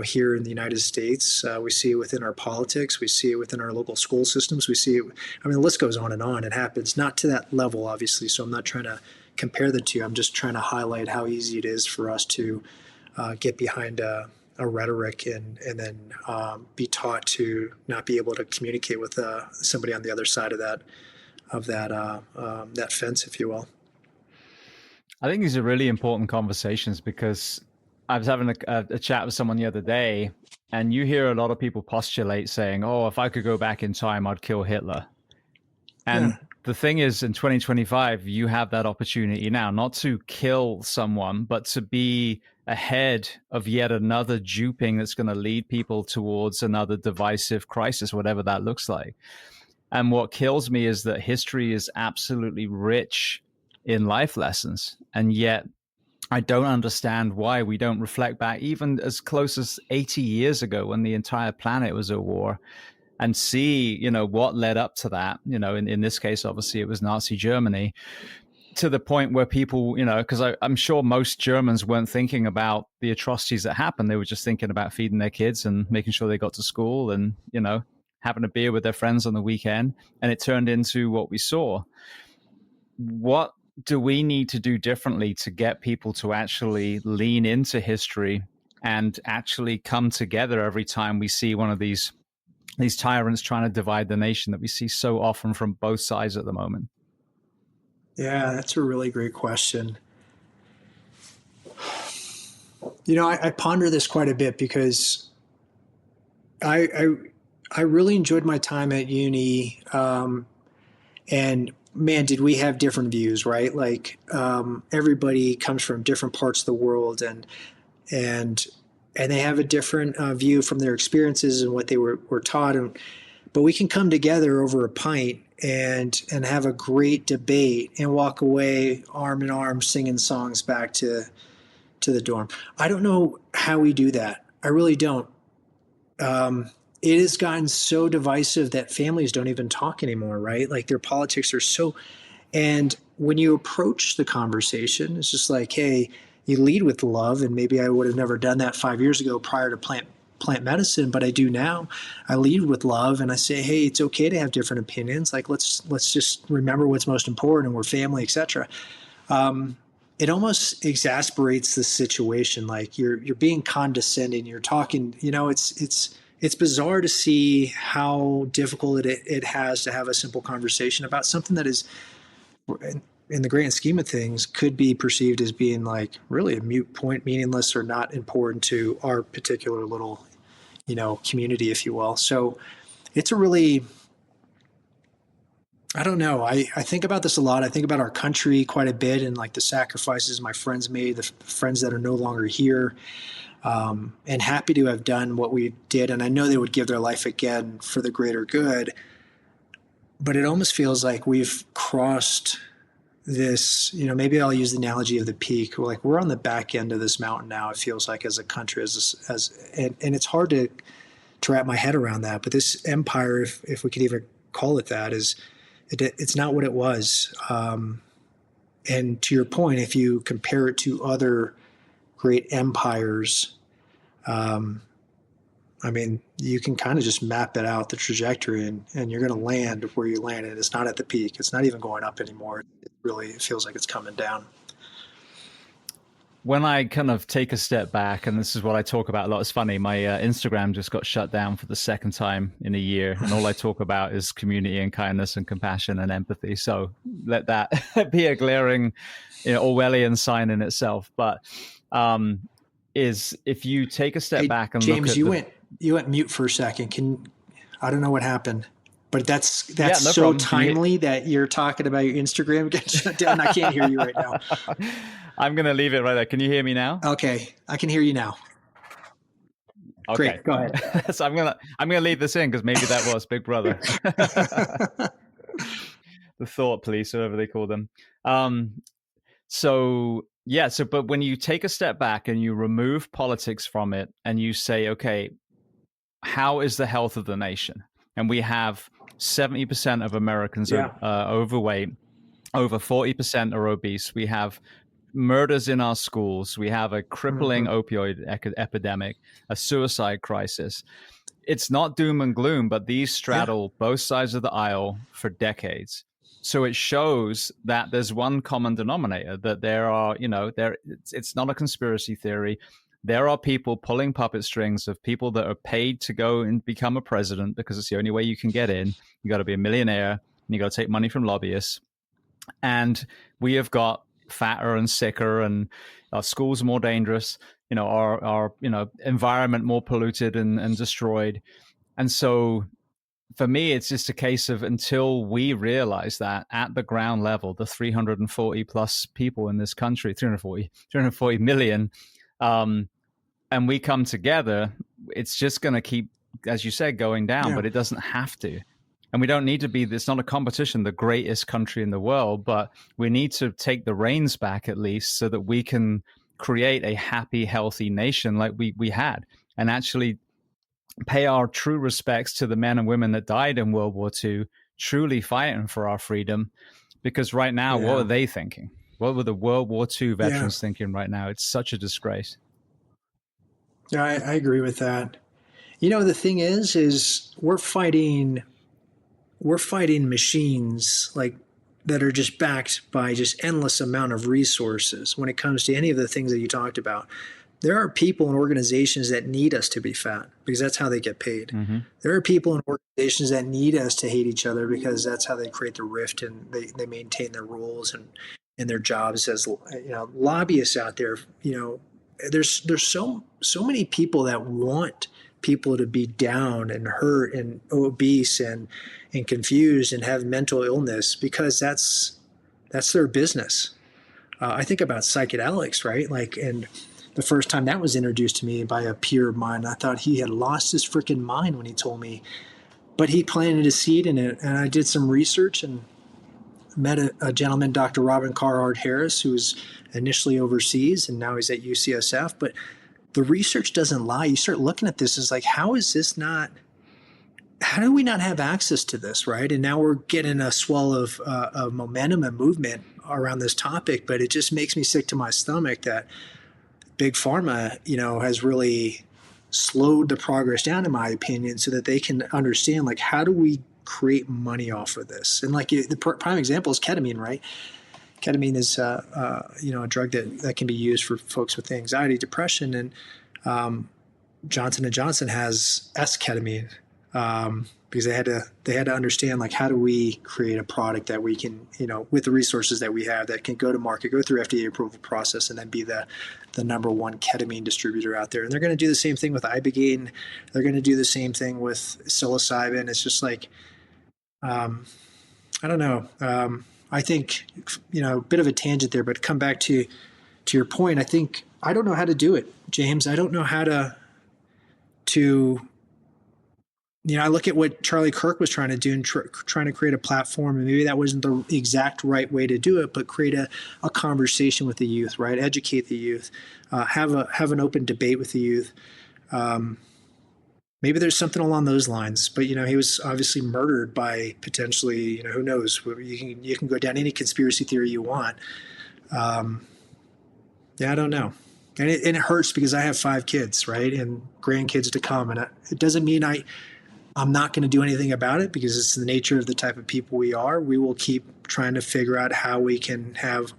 here in the United States, we see it within our politics. We see it within our local school systems. We see it. I mean, the list goes on and on. It happens not to that level, obviously. So I'm not trying to compare the two. I'm just trying to highlight how easy it is for us to get behind a rhetoric and then be taught to not be able to communicate with somebody on the other side of that fence, if you will. I think these are really important conversations because I was having a chat with someone the other day, and you hear a lot of people postulate saying, oh, if I could go back in time, I'd kill Hitler. And the thing is, in 2025, you have that opportunity now, not to kill someone, but to be ahead of yet another duping that's going to lead people towards another divisive crisis, whatever that looks like. And what kills me is that history is absolutely rich in life lessons, and yet I don't understand why we don't reflect back even as close as 80 years ago when the entire planet was at war and see what led up to that. In this case, obviously it was Nazi Germany, to the point where people, because I'm sure most Germans weren't thinking about the atrocities that happened. They were just thinking about feeding their kids and making sure they got to school and having a beer with their friends on the weekend, and it turned into what we saw. What do we need to do differently to get people to actually lean into history and actually come together every time we see one of these tyrants trying to divide the nation that we see so often from both sides at the moment? Yeah, that's a really great question. I ponder this quite a bit because I really enjoyed my time at uni, and man, did we have different views, right? Like everybody comes from different parts of the world, and they have a different view from their experiences and what they were taught. But we can come together over a pint and have a great debate and walk away arm in arm singing songs back to the dorm. I don't know how we do that. I really don't. It has gotten so divisive that families don't even talk anymore, right? Like their politics are so, and when you approach the conversation, it's just like, hey, you lead with love, and maybe I would have never done that 5 years ago prior to plant medicine, but I do now. I lead with love, and I say, hey, it's okay to have different opinions. Like let's just remember what's most important, and we're family, etc. it almost exasperates the situation. Like you're being condescending. You're talking. It's bizarre to see how difficult it has to have a simple conversation about something that is, in the grand scheme of things, could be perceived as being like really a mute point, meaningless, or not important to our particular little, community, if you will. So it's a really, I don't know. I think about this a lot. I think about our country quite a bit, and like the sacrifices my friends made, the friends that are no longer here, and happy to have done what we did. And I know they would give their life again for the greater good. But it almost feels like we've crossed this, maybe I'll use the analogy of the peak. Like we're on the back end of this mountain now. It feels like as a country, and it's hard to wrap my head around that. But this empire, if we could even call it that, it's not what it was. And to your point, if you compare it to other great empires, you can kind of just map it out, the trajectory, and you're going to land where you land. And it's not at the peak. It's not even going up anymore. It feels like it's coming down. When I kind of take a step back, and this is what I talk about a lot, it's funny, my Instagram just got shut down for the second time in a year, and all I talk about is community and kindness and compassion and empathy. So let that be a glaring, Orwellian sign in itself. But is if you take a step back and James, look at you went mute for a second. I don't know what happened, but that's no so problem. timely that you're talking about your Instagram getting shut down. I can't hear you right now. I'm going to leave it right there. Can you hear me now? Okay, I can hear you now. Okay, great. Go ahead. So I'm gonna leave this in because maybe that was Big Brother, the thought police, whatever they call them. But when you take a step back and you remove politics from it and you say, okay, how is the health of the nation? And we have 70% of Americans are overweight, over 40% are obese. We have murders in our schools. We have a crippling opioid epidemic, a suicide crisis. It's not doom and gloom, but these straddle both sides of the aisle for decades. So it shows that there's one common denominator, that there are, it's not a conspiracy theory. There are people pulling puppet strings of people that are paid to go and become a president because it's the only way you can get in. You got to be a millionaire and you got to take money from lobbyists. And we have got fatter and sicker, and our schools are more dangerous, our environment more polluted and destroyed. And so for me, it's just a case of until we realize that at the ground level, the 340 plus people in this country, 340 million, and we come together, it's just going to keep, as you said, going down, but it doesn't have to. And we don't need to be, it's not a competition, the greatest country in the world, but we need to take the reins back at least so that we can create a happy, healthy nation like we had, and actually pay our true respects to the men and women that died in World War II, truly fighting for our freedom. Because right now, what are they thinking? What were the World War II veterans thinking right now? It's such a disgrace. Yeah, I agree with that. The thing is we're fighting machines like that are just backed by just endless amount of resources. When it comes to any of the things that you talked about, there are people and organizations that need us to be fat because that's how they get paid. Mm-hmm. There are people and organizations that need us to hate each other because that's how they create the rift, and they maintain their roles and their jobs as lobbyists out there. There's so many people that want people to be down and hurt and obese and confused and have mental illness because that's their business. I think about psychedelics, right? And the first time that was introduced to me by a peer of mine, I thought he had lost his freaking mind when he told me, but he planted a seed in it. And I did some research and met a gentleman, Dr. Robin Carhart Harris, who was initially overseas and now he's at UCSF. But the research doesn't lie. You start looking at this as like, how do we not have access to this, right? And now we're getting a swell of momentum and movement around this topic, but it just makes me sick to my stomach that Big Pharma, has really slowed the progress down, in my opinion, so that they can understand, how do we create money off of this? And the prime example is ketamine, right? Ketamine is, a drug that can be used for folks with anxiety, depression, and Johnson and Johnson has S-ketamine, because they had to understand, like, how do we create a product that we can, with the resources that we have, that can go to market, go through FDA approval process, and then be the number one ketamine distributor out there. And they're going to do the same thing with ibogaine. They're going to do the same thing with psilocybin. It's just like, I don't know. I think, a bit of a tangent there, but come back to your point. I think I don't know how to do it, James. I don't know how to I look at what Charlie Kirk was trying to do and trying to create a platform, and maybe that wasn't the exact right way to do it, but create a conversation with the youth, right? Educate the youth, have an open debate with the youth. Maybe there's something along those lines, but he was obviously murdered by potentially, who knows? You can go down any conspiracy theory you want. I don't know, and it hurts because I have 5 kids, right, and grandkids to come, and it doesn't mean I'm not going to do anything about it, because it's the nature of the type of people we are. We will keep trying to figure out how we can have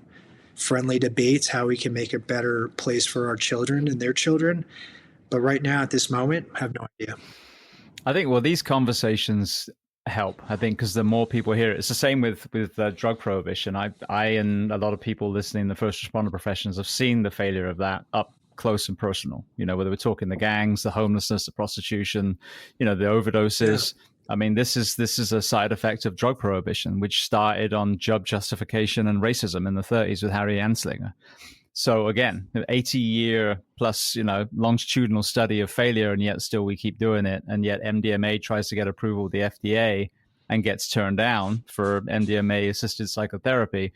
friendly debates, how we can make a better place for our children and their children. But right now, at this moment, I have no idea. I think, well, these conversations help, I think, because the more people hear it. It's the same with drug prohibition. I and a lot of people listening in the first responder professions have seen the failure of that up close and personal, whether we're talking the gangs, the homelessness, the prostitution, the overdoses. Yeah. I mean, this is a side effect of drug prohibition, which started on job justification and racism in the 30s with Harry Anslinger. So again, 80-year plus, longitudinal study of failure, and yet still we keep doing it. And yet MDMA tries to get approval with the FDA and gets turned down for MDMA-assisted psychotherapy.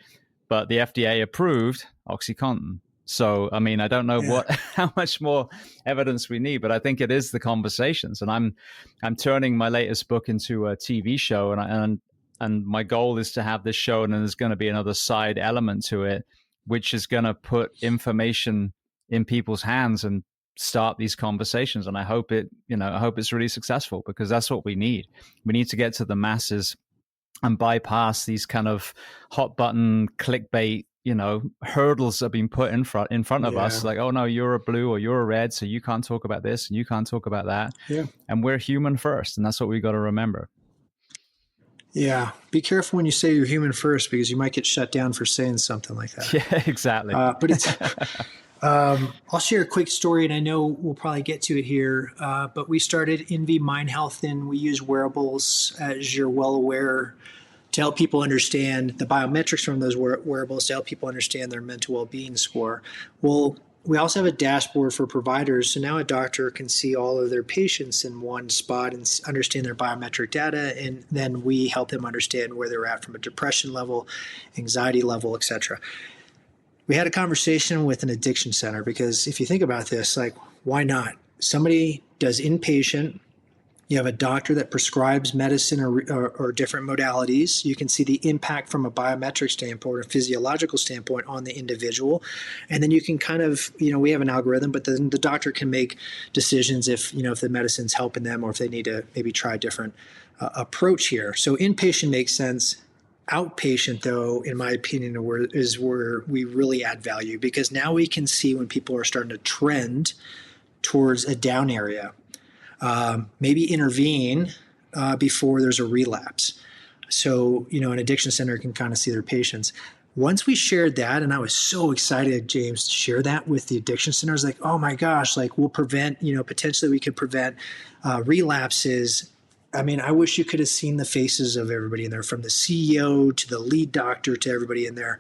But the FDA approved OxyContin. So, I mean, I don't know how much more evidence we need, but I think it is the conversations. And I'm turning my latest book into a TV show, and my goal is to have this show, and then there's going to be another side element to it, which is going to put information in people's hands and start these conversations. And I hope it's really successful, because that's what we need. We need to get to the masses and bypass these kind of hot button clickbait, hurdles that have been put in front of us. Like, oh no, you're a blue or you're a red, so you can't talk about this and you can't talk about that. Yeah. And we're human first. And that's what we got to remember. Yeah. Be careful when you say you're human first, because you might get shut down for saying something like that. Yeah, exactly. But it's, I'll share a quick story, and I know we'll probably get to it here. But we started INVI MindHealth, and we use wearables, as you're well aware, to help people understand the biometrics from those wearables, to help people understand their mental well-being score. Well, we also have a dashboard for providers. So now a doctor can see all of their patients in one spot and understand their biometric data. And then we help them understand where they're at from a depression level, anxiety level, et cetera. We had a conversation with an addiction center, because if you think about this, like, why not? Somebody does inpatient. You have a doctor that prescribes medicine or different modalities. You can see the impact from a biometric standpoint or physiological standpoint on the individual. And then you can kind of, we have an algorithm, but then the doctor can make decisions if the medicine's helping them, or if they need to maybe try a different approach here. So inpatient makes sense. Outpatient, though, in my opinion, is where we really add value, because now we can see when people are starting to trend towards a down area. Maybe intervene before there's a relapse. So, an addiction center can kind of see their patients. Once we shared that, and I was so excited, James, to share that with the addiction center, I was like, oh my gosh, like, we'll prevent, potentially we could prevent relapses. I mean, I wish you could have seen the faces of everybody in there, from the CEO to the lead doctor to everybody in there,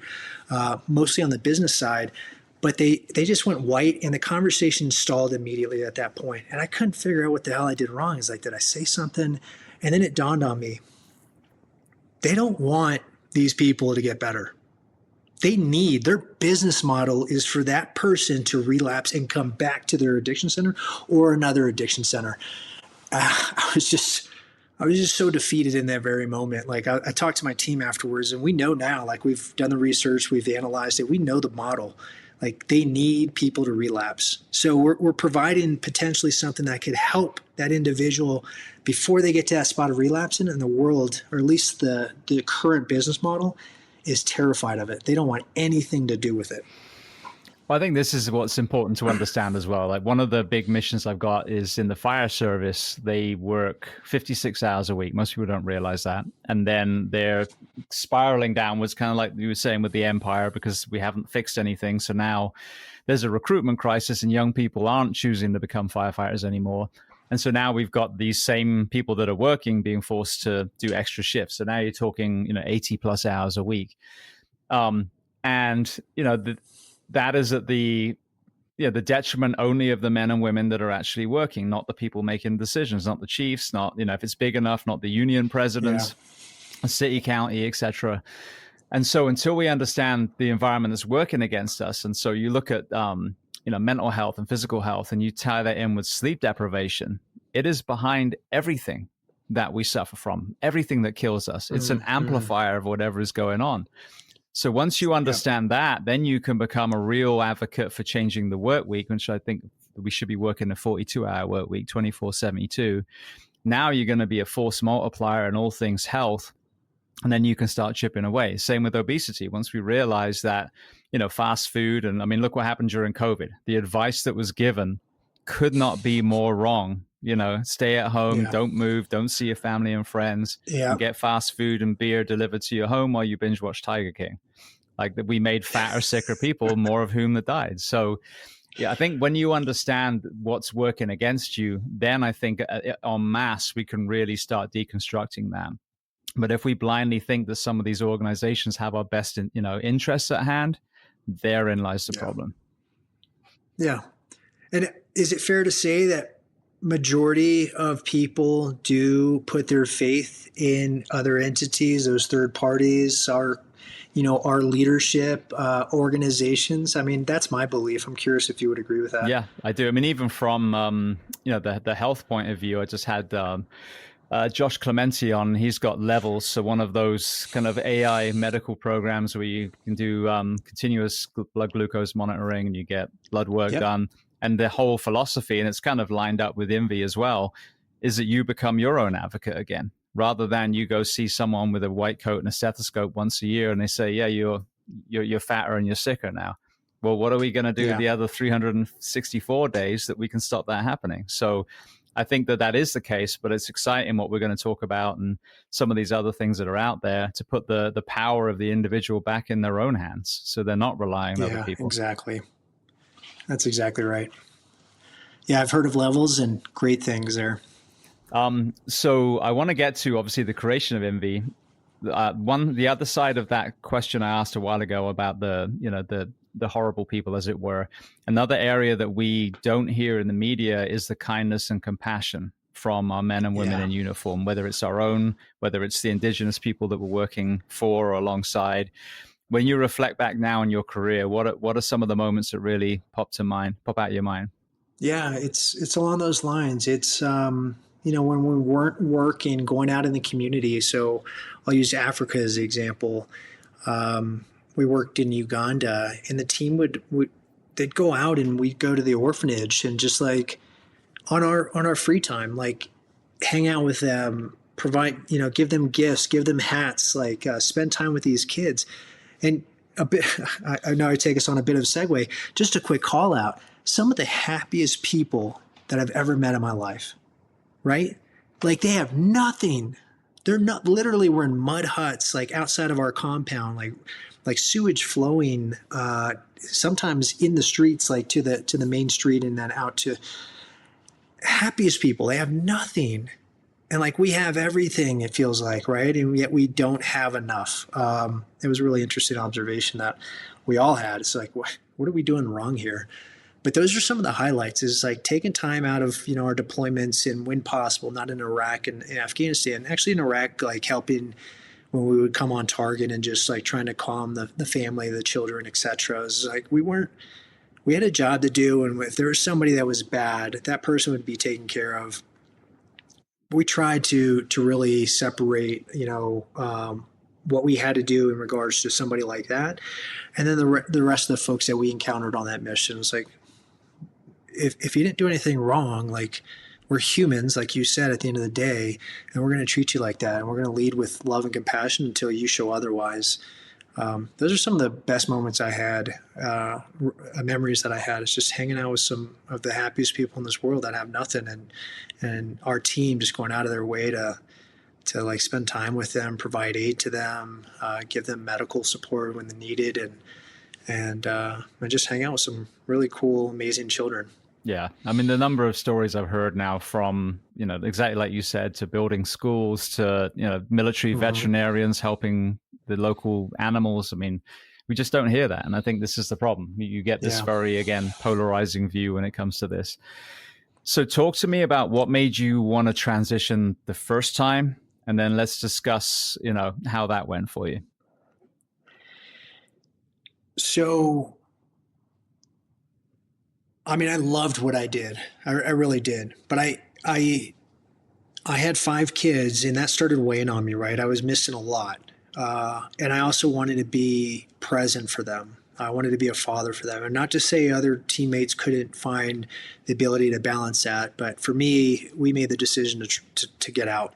mostly on the business side. But they just went white, and the conversation stalled immediately at that point. And I couldn't figure out what the hell I did wrong. It's like, did I say something? And then it dawned on me, they don't want these people to get better. Their business model is for that person to relapse and come back to their addiction center or another addiction center. I was just so defeated in that very moment. Like, I talked to my team afterwards, and we know now, like, we've done the research, we've analyzed it, we know the model. Like, they need people to relapse. So we're providing potentially something that could help that individual before they get to that spot of relapsing. In the world, or at least the current business model, is terrified of it. They don't want anything to do with it. Well, I think this is what's important to understand as well. Like one of the big missions I've got is in the fire service. They work 56 hours a week. Most people don't realize that. And then they're spiraling downwards, kind of like you were saying with the empire, because we haven't fixed anything. So now there's a recruitment crisis and young people aren't choosing to become firefighters anymore. And so now we've got these same people that are working being forced to do extra shifts. So now you're talking, 80 plus hours a week. And, that is at the detriment only of the men and women that are actually working, not the people making decisions, not the chiefs, not, if it's big enough, not the union presidents, city, county, etc. And so until we understand the environment that's working against us, and so you look at, mental health and physical health, and you tie that in with sleep deprivation, it is behind everything that we suffer from, everything that kills us. It's an amplifier of whatever is going on. So once you understand that, then you can become a real advocate for changing the work week, which I think we should be working a 42-hour work week, 24/72. Now you're going to be a force multiplier in all things health, and then you can start chipping away. Same with obesity. Once we realize that, fast food, and I mean, look what happened during COVID. The advice that was given could not be more wrong. Stay at home, don't move, don't see your family and friends, and get fast food and beer delivered to your home while you binge watch Tiger King. Like that, we made fatter, sicker people, more of whom that died. So, I think when you understand what's working against you, then I think en masse we can really start deconstructing that. But if we blindly think that some of these organizations have our best, interests at hand, therein lies the problem. Yeah, and is it fair to say that majority of people do put their faith in other entities, those third parties, our leadership, organizations? I mean, that's my belief. I'm curious if you would agree with that. Yeah, I do. I mean, even from, the health point of view, I just had Josh Clementi on. He's got Levels. So one of those kind of AI medical programs where you can do continuous blood glucose monitoring and you get blood work done. And the whole philosophy, and it's kind of lined up with INVI as well, is that you become your own advocate again, rather than you go see someone with a white coat and a stethoscope once a year and they say, yeah, you're fatter and you're sicker now. Well, what are we going to do the other 364 days that we can stop that happening? So I think that is the case, but it's exciting what we're going to talk about and some of these other things that are out there to put the power of the individual back in their own hands. So they're not relying on other people. Exactly. That's exactly right. Yeah, I've heard of Levels and great things there. So I want to get to obviously the creation of INVI. The other side of that question I asked a while ago about the horrible people, as it were. Another area that we don't hear in the media is the kindness and compassion from our men and women in uniform, whether it's our own, whether it's the indigenous people that we're working for or alongside. When you reflect back now on your career, what are some of the moments that really pop out your mind? Yeah, it's along those lines. It's when we weren't working, going out in the community. So I'll use Africa as an example. We worked in Uganda, and the team they'd go out and we'd go to the orphanage and just like on our free time, like hang out with them, provide, give them gifts, give them hats, like spend time with these kids. And a bit, I know I take us on a bit of a segue, just a quick call out. Some of the happiest people that I've ever met in my life, right? Like they have nothing. They're not, literally we're in mud huts, like outside of our compound, like sewage flowing, sometimes in the streets, like to the main street and then out to happiest people. They have nothing. And like we have everything, it feels like, right? And yet we don't have enough. It was a really interesting observation that we all had. It's like, what are we doing wrong here? But those are some of the highlights, is like taking time out of, our deployments and when possible, not in Iraq and in Afghanistan, actually in Iraq, like helping when we would come on target and just like trying to calm the family, the children, et cetera. It was like we had a job to do. And if there was somebody that was bad, that person would be taken care of. We tried to really separate, what we had to do in regards to somebody like that. And then the rest of the folks that we encountered on that mission was like, if you didn't do anything wrong, like we're humans, like you said, at the end of the day, and we're going to treat you like that. And we're going to lead with love and compassion until you show otherwise. Those are some of the best moments I had, memories that I had. Is just hanging out with some of the happiest people in this world that have nothing, and our team just going out of their way to like spend time with them, provide aid to them, give them medical support when they need it, and just hang out with some really cool, amazing children. Yeah. I mean, the number of stories I've heard now from, exactly like you said, to building schools, to, military Mm-hmm. veterinarians helping the local animals. I mean, we just don't hear that. And I think this is the problem. You get this Yeah. very, again, polarizing view when it comes to this. So talk to me about what made you want to transition the first time. And then let's discuss, how that went for you. So, I mean, I loved what I did. I really did. But I had 5 kids, and that started weighing on me. Right, I was missing a lot, and I also wanted to be present for them. I wanted to be a father for them, and not to say other teammates couldn't find the ability to balance that, but for me, we made the decision to get out.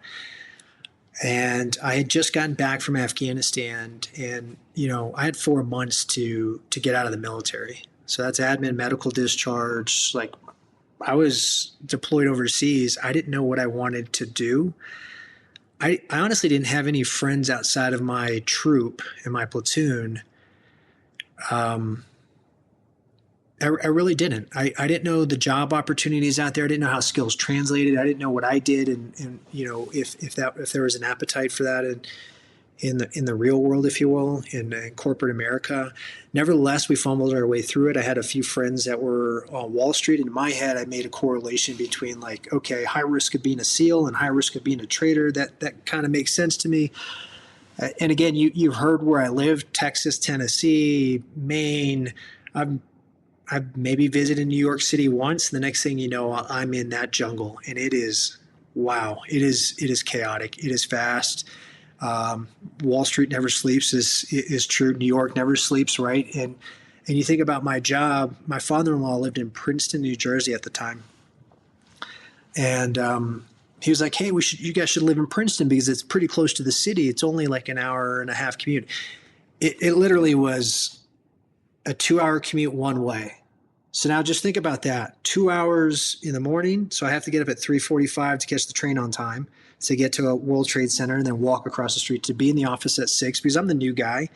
And I had just gotten back from Afghanistan, and I had 4 months to get out of the military. So that's admin, medical discharge. Like, I was deployed overseas. I didn't know what I wanted to do. I honestly didn't have any friends outside of my troop and my platoon. Um, I really didn't. I didn't know the job opportunities out there. I didn't know how skills translated. I didn't know what I did, and if there was an appetite for that in the real world, if you will, in corporate America. Nevertheless, we fumbled our way through it. I had a few friends that were on Wall Street. In my head, I made a correlation between, like, okay, high risk of being a SEAL and high risk of being a trader. That kind of makes sense to me. And again, you've heard where I live: Texas, Tennessee, Maine. I've maybe visited New York City once. The next thing you know, I'm in that jungle, and it is, wow. It is chaotic. It is fast. Wall Street never sleeps is true. New York never sleeps, right? And you think about my job. My father-in-law lived in Princeton, New Jersey at the time, and he was like, "Hey, you guys should live in Princeton because it's pretty close to the city. It's only like an hour and a half commute." It literally was a 2-hour commute one way. So now just think about that: 2 hours in the morning. So I have to get up at 3:45 to catch the train on time to get to a World Trade Center, and then walk across the street to be in the office at 6, because I'm the new guy.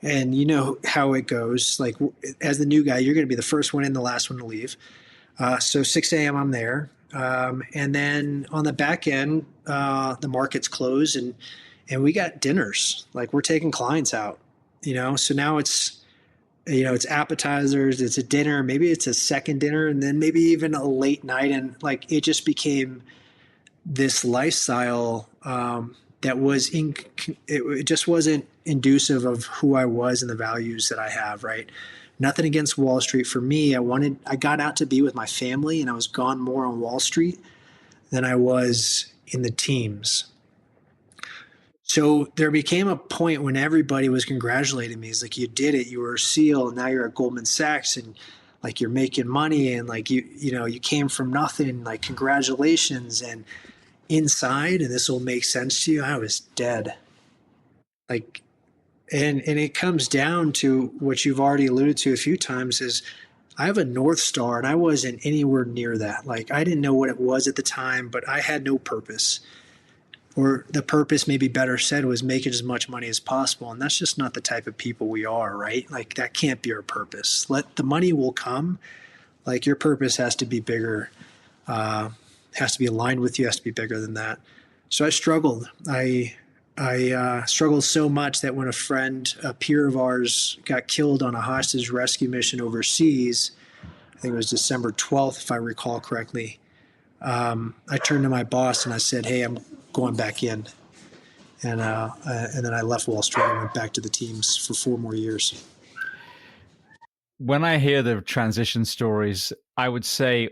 And you know how it goes. Like, as the new guy, you're going to be the first one in, the last one to leave. So 6 a.m. I'm there. And then on the back end, the markets close, and we got dinners. Like, we're taking clients out, so now it's appetizers, it's a dinner, maybe it's a second dinner, and then maybe even a late night. And like, it just became this lifestyle that it just wasn't inducive of who I was and the values that I have, right? Nothing against Wall Street. For me, I got out to be with my family, and I was gone more on Wall Street than I was in the teams. So there became a point when everybody was congratulating me. It's like, you did it. You were a SEAL, and now you're at Goldman Sachs, and like, you're making money, and like, you came from nothing. Like, congratulations. And inside, and this will make sense to you, I was dead. Like, and it comes down to what you've already alluded to a few times: is I have a North Star, and I wasn't anywhere near that. Like, I didn't know what it was at the time, but I had no purpose. Or the purpose, maybe better said, was making as much money as possible. And that's just not the type of people we are, right? Like, that can't be our purpose. The money will come. Like, your purpose has to be bigger, has to be aligned with you, has to be bigger than that. So I struggled. I struggled so much that when a peer of ours, got killed on a hostage rescue mission overseas, I think it was December 12th, if I recall correctly, I turned to my boss and I said, "Hey, I'm going back in." And then I left Wall Street and went back to the teams for 4 more years. When I hear the transition stories, I would say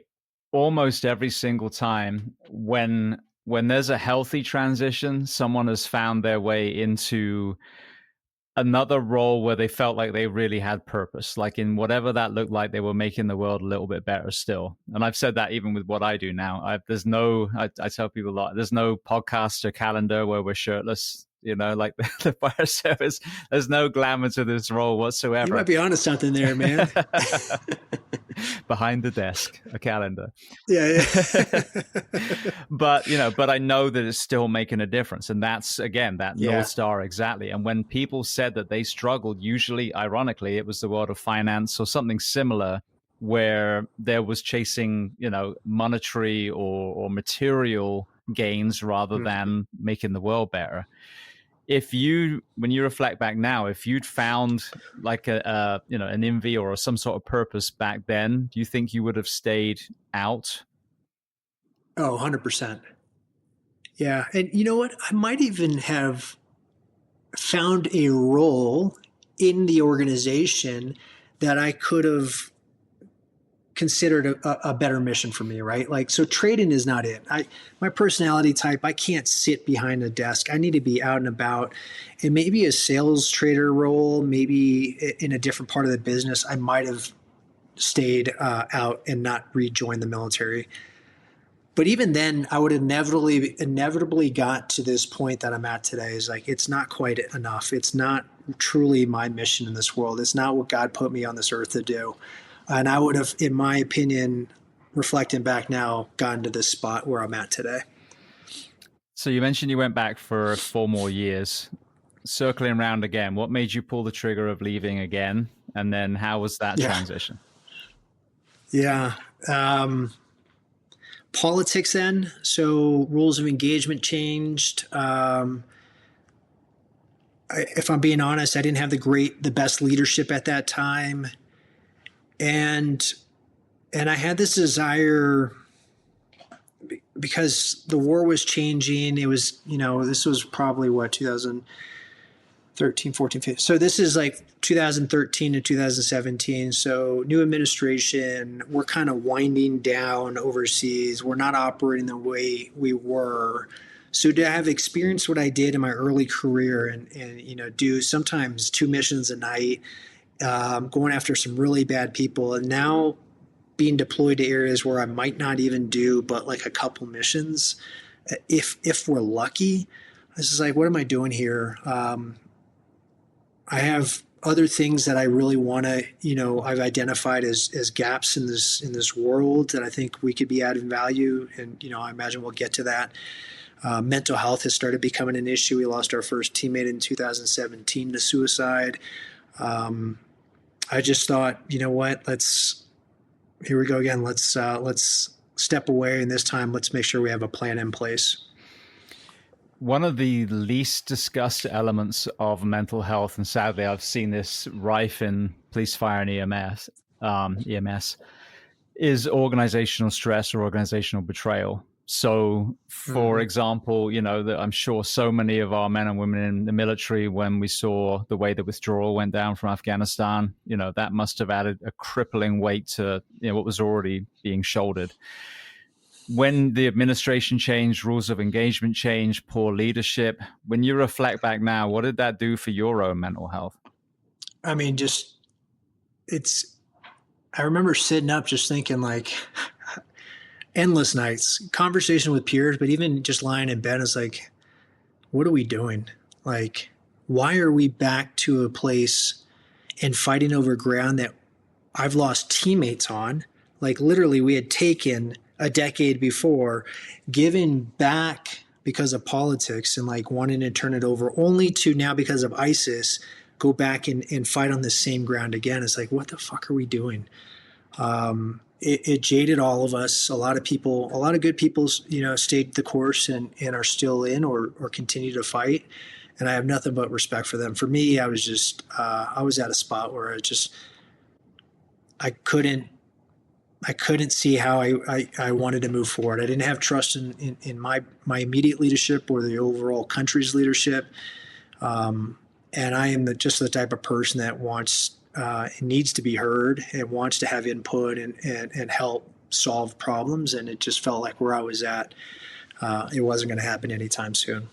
almost every single time when there's a healthy transition, someone has found their way into another role where they felt like they really had purpose, like in whatever that looked like, they were making the world a little bit better still. And I've said that even with what I do now. I tell people a lot, there's no podcast or calendar where we're shirtless. like the fire service. There's no glamour to this role You whatsoever. might be onto something there, man. Behind the desk, a calendar. Yeah. But I know that it's still making a difference, and that's again that North Star exactly. And when people said that they struggled, usually ironically it was the world of finance or something similar, where there was chasing monetary or material gains rather than making the world better. When you reflect back now, if you'd found like an INVI or some sort of purpose back then, do you think you would have stayed out? Oh, 100%. Yeah. And you know what? I might even have found a role in the organization that I could have considered a better mission for me, right? Like, so trading is not it. My personality type, I can't sit behind a desk. I need to be out and about. And maybe a sales trader role, maybe in a different part of the business, I might have stayed out and not rejoined the military. But even then, I would inevitably got to this point that I'm at today. Is like, it's not quite enough. It's not truly my mission in this world. It's not what God put me on this earth to do. And I would have, in my opinion, reflecting back now, gotten to this spot where I'm at today. So you mentioned you went back for 4 more years. Circling around again, what made you pull the trigger of leaving again? And then how was that transition? Yeah. Politics then. So rules of engagement changed. If I'm being honest, I didn't have the best leadership at that time. And I had this desire because the war was changing. It was, this was probably 2013, 14, 15. So this is like 2013 to 2017. So new administration, we're kind of winding down overseas. We're not operating the way we were. So to have experienced what I did in my early career and do sometimes 2 missions a night, going after some really bad people, and now being deployed to areas where I might not even do but like a couple missions, if we're lucky. This is like, what am I doing here? I have other things that I really want to, I've identified as gaps in this world that I think we could be adding value, and I imagine we'll get to that. Mental health has started becoming an issue. We lost our first teammate in 2017 to suicide. I just thought, you know what? Here we go again. Let's step away, and this time let's make sure we have a plan in place. One of the least discussed elements of mental health, and sadly I've seen this rife in police, fire, and EMS, is organizational stress or organizational betrayal. So, for example, that I'm sure so many of our men and women in the military, when we saw the way the withdrawal went down from Afghanistan, that must have added a crippling weight to what was already being shouldered. When the administration changed, rules of engagement changed, poor leadership, when you reflect back now, what did that do for your own mental health? I mean, I remember sitting up just thinking like, endless nights, conversation with peers, but even just lying in bed is like, what are we doing? Like, why are we back to a place and fighting over ground that I've lost teammates on? Like, literally, we had taken a decade before, given back because of politics and like wanting to turn it over, only to now, because of ISIS, go back and fight on the same ground again. It's like, what the fuck are we doing? It jaded all of us. A lot of good people, stayed the course and are still in or continue to fight. And I have nothing but respect for them. For me, I was just, I was at a spot where I couldn't see how I wanted to move forward. I didn't have trust in my immediate leadership or the overall country's leadership. And I am just the type of person that needs to be heard and wants to have input and help solve problems. And it just felt like where I was at, it wasn't going to happen anytime soon.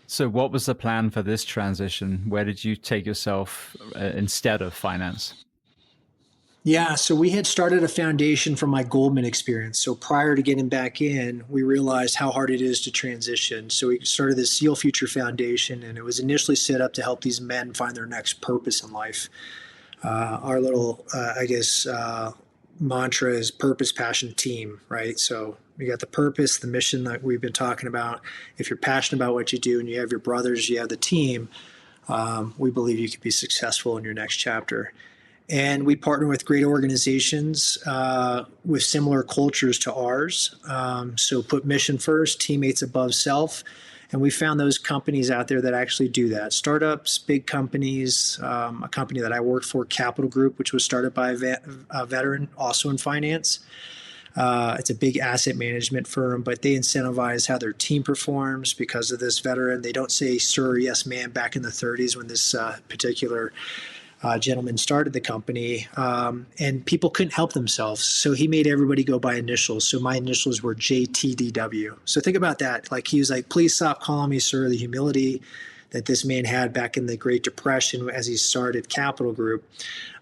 So what was the plan for this transition? Where did you take yourself instead of finance? Yeah, so we had started a foundation from my Goldman experience. So prior to getting back in, we realized how hard it is to transition. So we started the SEAL Future Foundation, and it was initially set up to help these men find their next purpose in life. Our little, mantra is purpose, passion, team, right? So you got the purpose, the mission that we've been talking about. If you're passionate about what you do and you have your brothers, you have the team, we believe you could be successful in your next chapter. And we partner with great organizations with similar cultures to ours. So put mission first, teammates above self. And we found those companies out there that actually do that. Startups, big companies, a company that I worked for, Capital Group, which was started by a veteran, also in finance. It's a big asset management firm, but they incentivize how their team performs because of this veteran. They don't say, sir, yes, ma'am, back in the 30s when this particular gentleman started the company, and people couldn't help themselves. So he made everybody go by initials. So my initials were JTDW. So think about that. Like he was like, please stop calling me sir. The humility that this man had back in the Great Depression as he started Capital Group.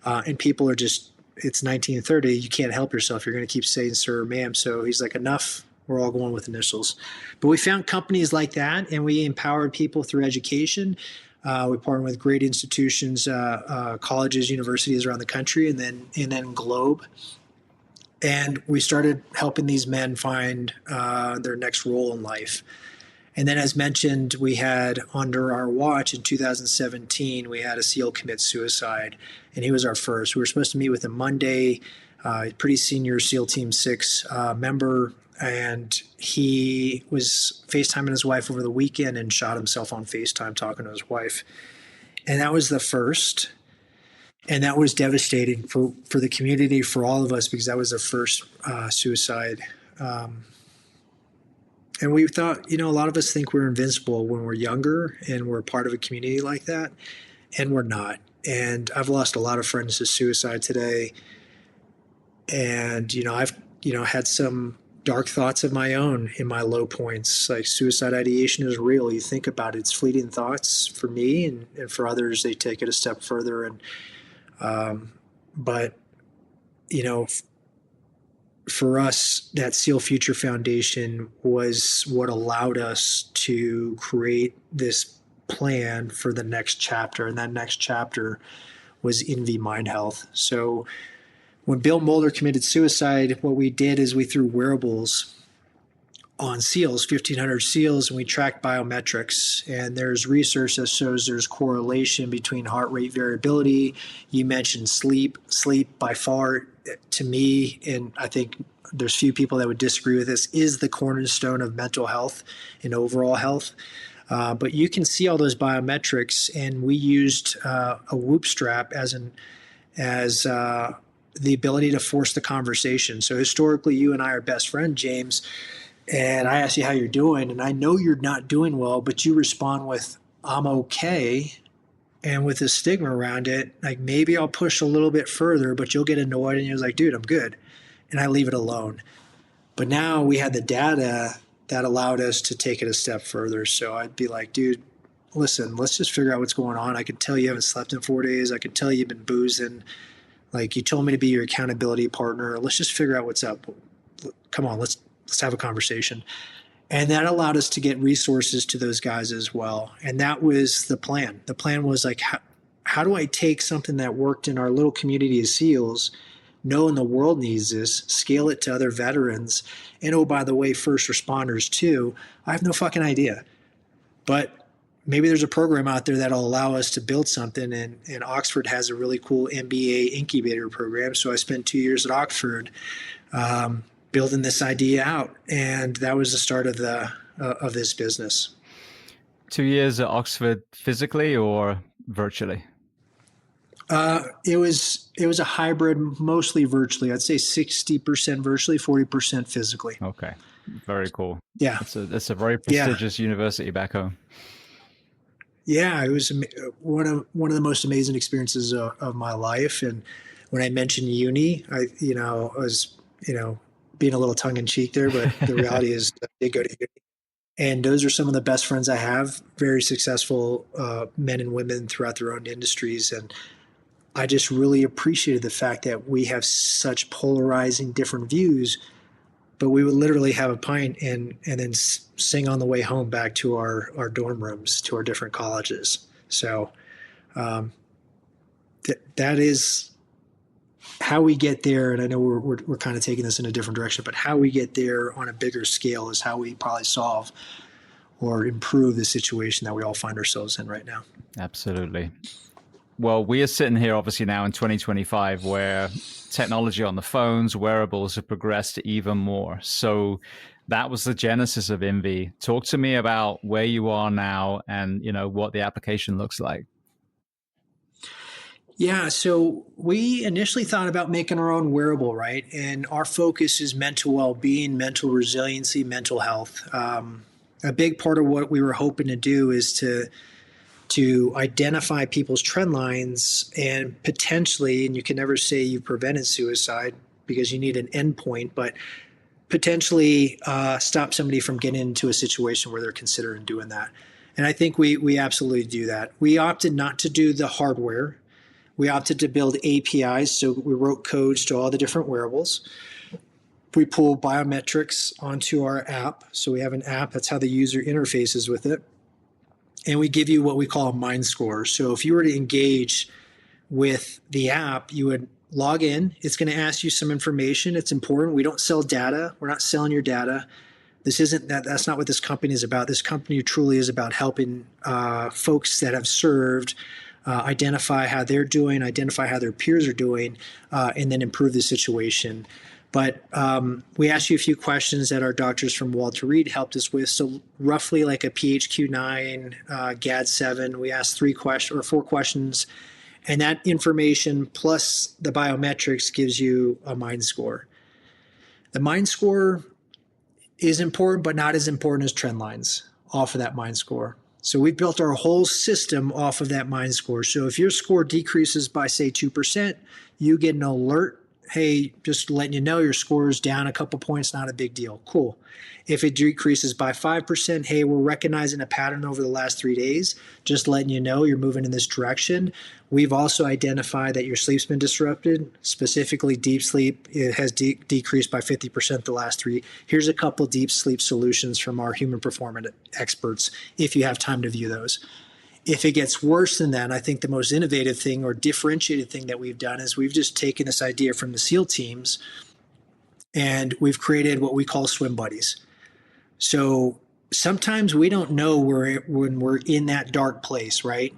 And people are just, it's 1930. You can't help yourself. You're going to keep saying sir or ma'am. So he's like, enough. We're all going with initials. But we found companies like that, and we empowered people through education. We partner with great institutions, colleges, universities around the country, and then Globe. And we started helping these men find their next role in life. And then, as mentioned, we had under our watch in 2017, we had a SEAL commit suicide, and he was our first. We were supposed to meet with him Monday, pretty senior SEAL Team 6 member, and he was FaceTiming his wife over the weekend and shot himself on FaceTime talking to his wife. And that was the first. And that was devastating for the community, for all of us, because that was the first suicide. And we thought, a lot of us think we're invincible when we're younger and we're part of a community like that, and we're not. And I've lost a lot of friends to suicide today. And, I've, had some dark thoughts of my own in my low points. Like suicide ideation is real. You think about it, it's fleeting thoughts for me, and for others, they take it a step further. And, but, for us, that SEAL Future Foundation was what allowed us to create this plan for the next chapter. And that next chapter was INVI MindHealth. So when Bill Mulder committed suicide, what we did is we threw wearables on SEALs, 1,500 SEALs, and we tracked biometrics. And there's research that shows there's correlation between heart rate variability. You mentioned sleep. Sleep, by far, to me, and I think there's few people that would disagree with this, is the cornerstone of mental health and overall health. But you can see all those biometrics, and we used a Whoop strap as the ability to force the conversation. So historically, you and I are best friends, James, and I ask you how you're doing, and I know you're not doing well, but you respond with, I'm okay. And with the stigma around it, like maybe I'll push a little bit further, but you'll get annoyed and you're like, dude, I'm good. And I leave it alone. But now we had the data that allowed us to take it a step further. So I'd be like, dude, listen, let's just figure out what's going on. I could tell you haven't slept in 4 days. I could tell you've been boozing. Like you told me to be your accountability partner. Let's just figure out what's up. Come on, let's have a conversation. And that allowed us to get resources to those guys as well. And that was the plan. The plan was like, how do I take something that worked in our little community of SEALs, knowing the world needs this, scale it to other veterans, and oh, by the way, first responders too? I have no fucking idea. But maybe there's a program out there that'll allow us to build something. And Oxford has a really cool MBA incubator program. So I spent 2 years at Oxford building this idea out, and that was the start of this business. 2 years at Oxford, physically or virtually? It was a hybrid, mostly virtually. I'd say 60% virtually, 40% physically. Okay, very cool. Yeah, it's a very prestigious university back home. Yeah, it was one of the most amazing experiences of my life. And when I mentioned uni, I was being a little tongue in cheek there, but the reality is I did go to uni. And those are some of the best friends I have, very successful men and women throughout their own industries. And I just really appreciated the fact that we have such polarizing different views, but we would literally have a pint and then sing on the way home back to our dorm rooms, to our different colleges. So that is how we get there. And I know we're kind of taking this in a different direction, but how we get there on a bigger scale is how we probably solve or improve the situation that we all find ourselves in right now. Absolutely. Well, we are sitting here obviously now in 2025 where technology on the phones, wearables have progressed even more. So that was the genesis of INVI. Talk to me about where you are now and, what the application looks like. Yeah, so we initially thought about making our own wearable, right? And our focus is mental well-being, mental resiliency, mental health. A big part of what we were hoping to do is to identify people's trend lines and potentially, and you can never say you prevented suicide because you need an endpoint, but potentially stop somebody from getting into a situation where they're considering doing that. And I think we absolutely do that. We opted not to do the hardware. We opted to build APIs, so we wrote codes to all the different wearables. We pull biometrics onto our app, so we have an app. That's how the user interfaces with it. And we give you what we call a mind score. So if you were to engage with the app, you would log in. It's going to ask you some information. It's important. We don't sell data. We're not selling your data. This isn't that. That's not what this company is about. This company truly is about helping folks that have served identify how they're doing, identify how their peers are doing, and then improve the situation. But we asked you a few questions that our doctors from Walter Reed helped us with. So roughly like a PHQ-9, GAD-7. We asked 4 questions, and that information plus the biometrics gives you a mind score. The mind score is important, but not as important as trend lines off of that mind score. So we've built our whole system off of that mind score. So if your score decreases by, say, 2%, you get an alert. Hey, just letting you know your score is down a couple points, not a big deal. Cool. If it decreases by 5%, hey, we're recognizing a pattern over the last 3 days, just letting you know you're moving in this direction. We've also identified that your sleep's been disrupted, specifically deep sleep. It has decreased by 50% the last 3. Here's a couple deep sleep solutions from our human performance experts, if you have time to view those. If it gets worse than that, I think the most innovative thing or differentiated thing that we've done is we've just taken this idea from the SEAL teams and we've created what we call swim buddies. So sometimes we don't know when we're in that dark place, right?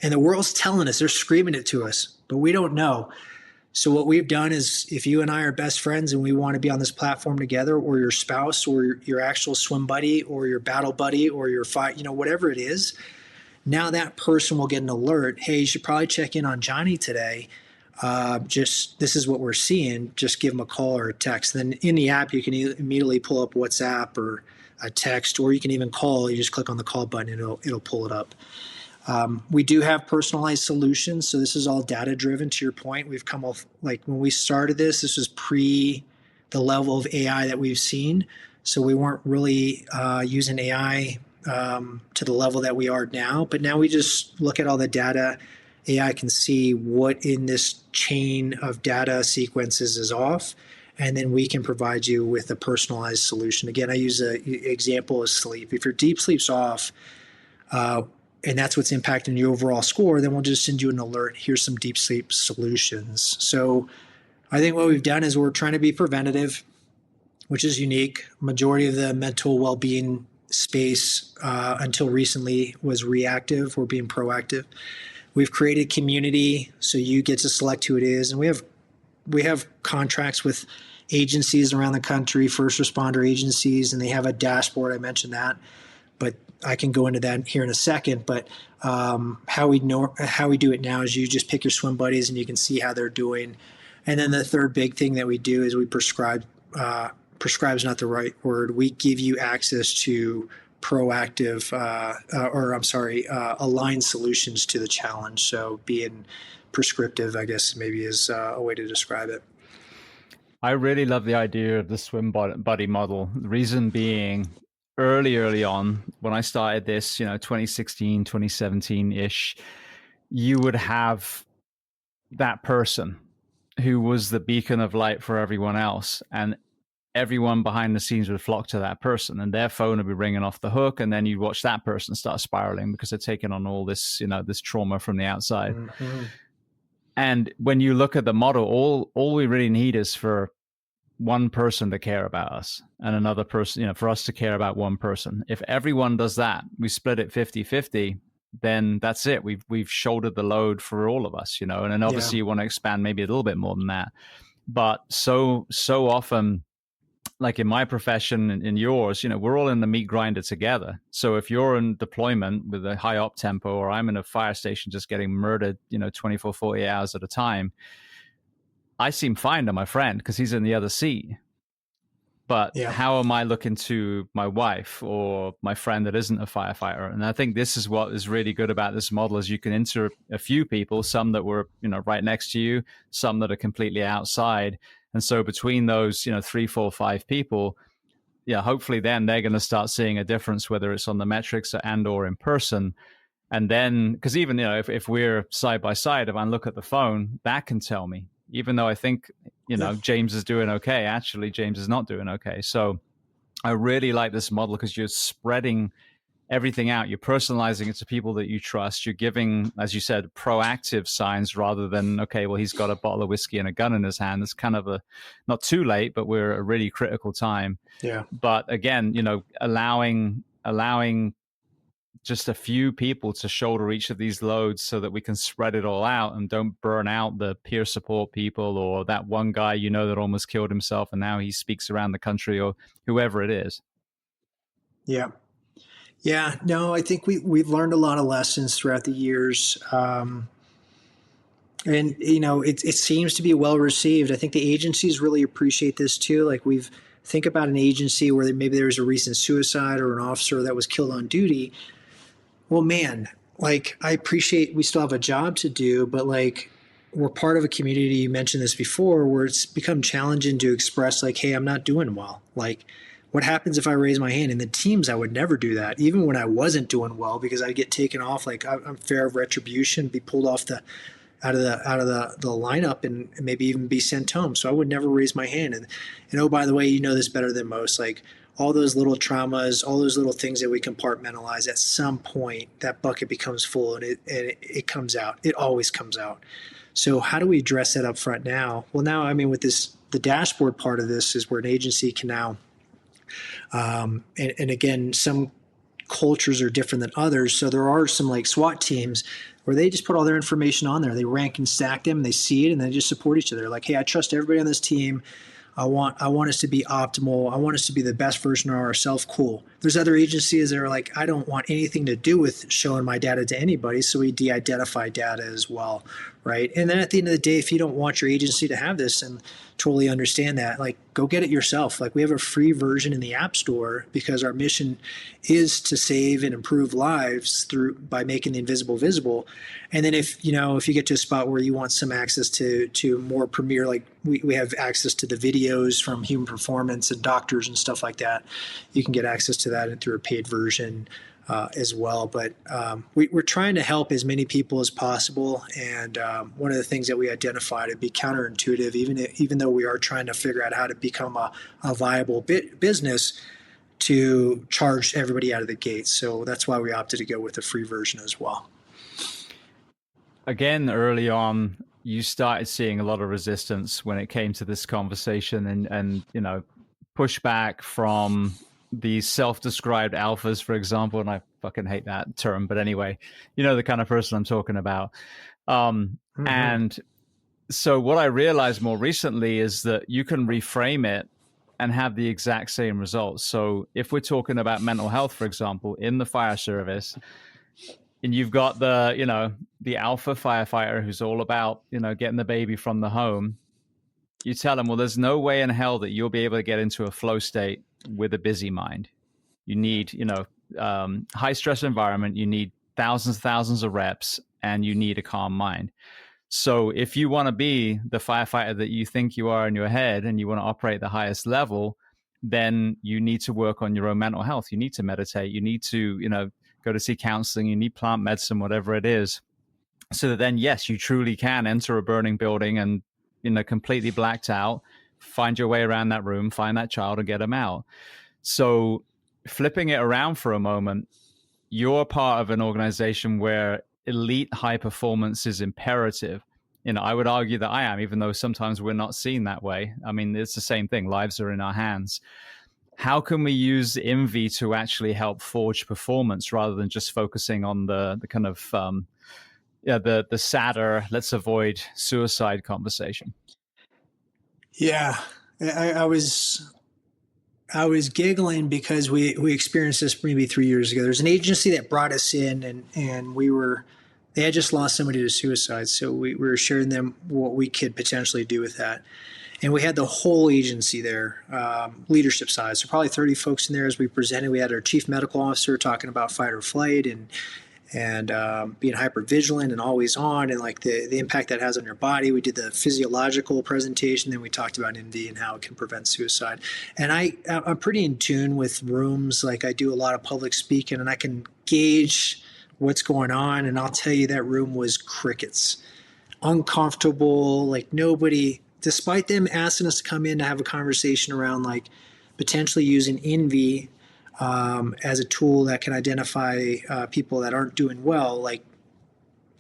And the world's telling us, they're screaming it to us, but we don't know. So what we've done is if you and I are best friends and we want to be on this platform together, or your spouse or your actual swim buddy or your battle buddy or your fight, whatever it is, now that person will get an alert. Hey, you should probably check in on Johnny today. This is what we're seeing. Just give him a call or a text. Then in the app, you can immediately pull up WhatsApp or a text, or you can even call. You just click on the call button and it'll pull it up. We do have personalized solutions. So this is all data driven. To your point, we've come off, like when we started this was pre the level of AI that we've seen. So we weren't really using AI to the level that we are now. But now we just look at all the data. AI can see what in this chain of data sequences is off, and then we can provide you with a personalized solution. Again, I use an example of sleep. If your deep sleep's off, and that's what's impacting your overall score, then we'll just send you an alert. Here's some deep sleep solutions. So I think what we've done is we're trying to be preventative, which is unique. Majority of the mental well-being space until recently was reactive. We're being proactive. We've created community, so you get to select who it is, and we have contracts with agencies around the country, first responder agencies, and they have a dashboard. I mentioned that, but I can go into that here in a second. But how we do it now is you just pick your swim buddies, and you can see how they're doing. And then the third big thing that we do is we prescribe. Prescribe is not the right word. We give you access to proactive, aligned solutions to the challenge. So being prescriptive, I guess, maybe is a way to describe it. I really love the idea of the swim buddy model. The reason being, early on, when I started this, 2016, 2017-ish, you would have that person who was the beacon of light for everyone else, and everyone behind the scenes would flock to that person, and their phone would be ringing off the hook, and then you'd watch that person start spiraling because they're taking on all this, this trauma from the outside. Mm-hmm. And when you look at the model, all we really need is for one person to care about us, and another person, for us to care about one person. If everyone does that, we split it 50-50, then that's it. We've shouldered the load for all of us, and then obviously you want to expand maybe a little bit more than that. But so often, like in my profession and in yours, we're all in the meat grinder together. So if you're in deployment with a high op tempo, or I'm in a fire station just getting murdered, 24, 48 hours at a time, I seem fine to my friend because he's in the other seat. But how am I looking to my wife or my friend that isn't a firefighter? And I think this is what is really good about this model, is you can enter a few people, some that were, right next to you, some that are completely outside. And so between those, 3, 4, 5 people, hopefully then they're going to start seeing a difference, whether it's on the metrics and or in person. And then, because even, if we're side by side, if I look at the phone, that can tell me, even though I think, James is doing okay, actually James is not doing okay. So I really like this model because you're spreading everything out. You're personalizing it to people that you trust. You're giving, as you said, proactive signs rather than, okay, well, he's got a bottle of whiskey and a gun in his hand. It's kind of not too late, but we're at a really critical time. Yeah. But again, allowing just a few people to shoulder each of these loads so that we can spread it all out and don't burn out the peer support people, or that one guy, that almost killed himself and now he speaks around the country, or whoever it is. Yeah. Yeah. No, I think we've learned a lot of lessons throughout the years. And, it seems to be well received. I think the agencies really appreciate this too. Like think about an agency where maybe there was a recent suicide or an officer that was killed on duty. Well, man, like I appreciate we still have a job to do, but like we're part of a community, you mentioned this before, where it's become challenging to express like, hey, I'm not doing well. Like, what happens if I raise my hand? In the teams, I would never do that, even when I wasn't doing well, because I'd get taken off. Like I'm fear of retribution, be pulled off out of the lineup and maybe even be sent home. So I would never raise my hand. And oh, by the way, this better than most. Like all those little traumas, all those little things that we compartmentalize, at some point that bucket becomes full and it comes out. It always comes out. So how do we address that up front now? Well, now, I mean, with the dashboard part of this is where an agency can now, and again, some cultures are different than others. So there are some like SWAT teams where they just put all their information on there. They rank and stack them, they see it, and they just support each other. Like, hey, I trust everybody on this team. I want us to be optimal. I want us to be the best version of ourselves. Cool. There's other agencies that are like, I don't want anything to do with showing my data to anybody, so we de-identify data as well, right? And then at the end of the day, if you don't want your agency to have this, and totally understand that, like, go get it yourself. Like, we have a free version in the App Store because our mission is to save and improve lives by making the invisible visible. And then if you get to a spot where you want some access to more premier, like we have access to the videos from Human Performance and doctors and stuff like that, you can get access to that through a paid version as well. But we're trying to help as many people as possible. And one of the things that we identified, it'd be counterintuitive, even though we are trying to figure out how to become a viable business, to charge everybody out of the gate. So that's why we opted to go with the free version as well. Again, early on, you started seeing a lot of resistance when it came to this conversation, and pushback from these self-described alphas, for example. And I fucking hate that term, but anyway, the kind of person I'm talking about. And so what I realized more recently is that you can reframe it and have the exact same results. So if we're talking about mental health, for example, in the fire service, and you've got the alpha firefighter who's all about, getting the baby from the home, you tell them, well, there's no way in hell that you'll be able to get into a flow state with a busy mind. You need, high stress environment. You need thousands of reps, and you need a calm mind. So if you want to be the firefighter that you think you are in your head, and you want to operate the highest level, then you need to work on your own mental health. You need to meditate. You need to, go to see counseling. You need plant medicine, whatever it is. so that then, yes, you truly can enter a burning building and, completely blacked out, find your way around that room, find that child and get them out. So flipping it around for a moment, you're part of an organization where elite high performance is imperative. I would argue that I am, even though sometimes we're not seen that way. I mean, it's the same thing. Lives are in our hands. How can we use INVI to actually help forge performance rather than just focusing on the kind of the sadder, let's avoid suicide conversation? Yeah, I was giggling because we experienced this maybe 3 years ago. There's an agency that brought us in, and they had just lost somebody to suicide, so we were sharing them what we could potentially do with that. And we had the whole agency there, leadership side. So probably 30 folks in there as we presented. We had our chief medical officer talking about fight or flight and being hyper vigilant and always on, and like the impact that has on your body. We did the physiological presentation, then we talked about INVI and how it can prevent suicide. And I'm pretty in tune with rooms. Like I do a lot of public speaking, and I can gauge what's going on. And I'll tell you, that room was crickets, uncomfortable, like nobody, despite them asking us to come in to have a conversation around like potentially using INVI as a tool that can identify people that aren't doing well. Like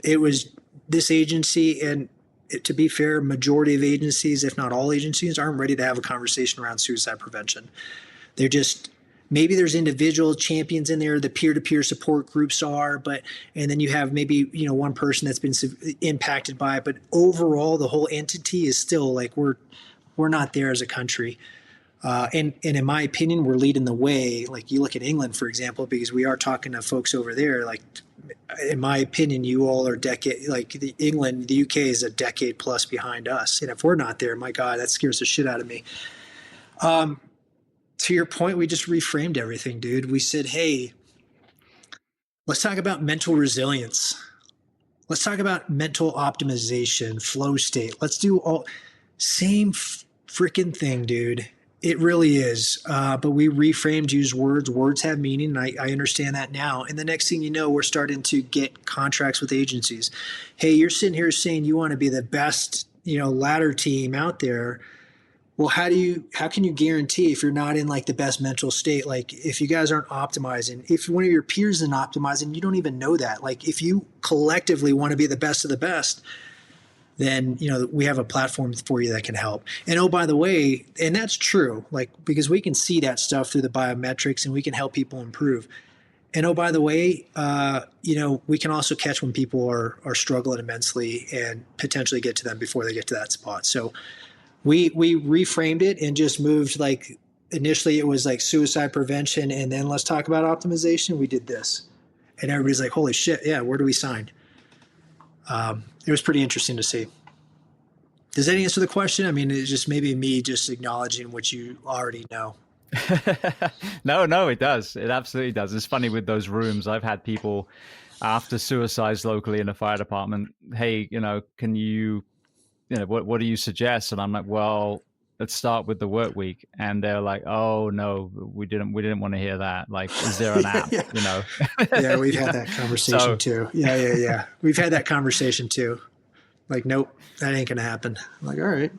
it was this agency, and to be fair, majority of agencies, if not all agencies, aren't ready to have a conversation around suicide prevention. They're just, maybe there's individual champions in there, the peer-to-peer support groups are, and then you have maybe, one person that's been impacted by it, but overall the whole entity is still like, we're not there as a country. And in my opinion, we're leading the way. Like you look at England, for example, because we are talking to folks over there. Like, in my opinion, you all are England, the UK is a decade plus behind us. And if we're not there, my God, that scares the shit out of me. To your point, we just reframed everything, dude. We said, hey, let's talk about mental resilience. Let's talk about mental optimization, flow state. Let's do all same freaking thing, dude. It really is. But we reframed, used words. Words have meaning. And I understand that now. And the next thing you know, we're starting to get contracts with agencies. Hey, you're sitting here saying you want to be the best, ladder team out there. Well, how can you guarantee if you're not in like the best mental state? Like if you guys aren't optimizing, if one of your peers isn't optimizing, you don't even know that. Like if you collectively want to be the best of the best, then, we have a platform for you that can help. And oh, by the way, and that's true, like, because we can see that stuff through the biometrics and we can help people improve. And oh, by the way, we can also catch when people are struggling immensely and potentially get to them before they get to that spot. So we reframed it and just moved, like, initially it was like suicide prevention, and then let's talk about optimization. We did this. And everybody's like, holy shit, yeah, where do we sign? It was pretty interesting to see. Does that answer the question? I mean, it's just maybe me just acknowledging what you already know. No, it does. It absolutely does. It's funny with those rooms. I've had people after suicides locally in the fire department, hey, can you, what do you suggest? And I'm like, well, let's start with the work week. And they're like, oh no, we didn't want to hear that. Like, is there an app? Yeah. Yeah, we've had that conversation too. Yeah. We've had that conversation too. Like, nope, that ain't going to happen. I'm like, all right.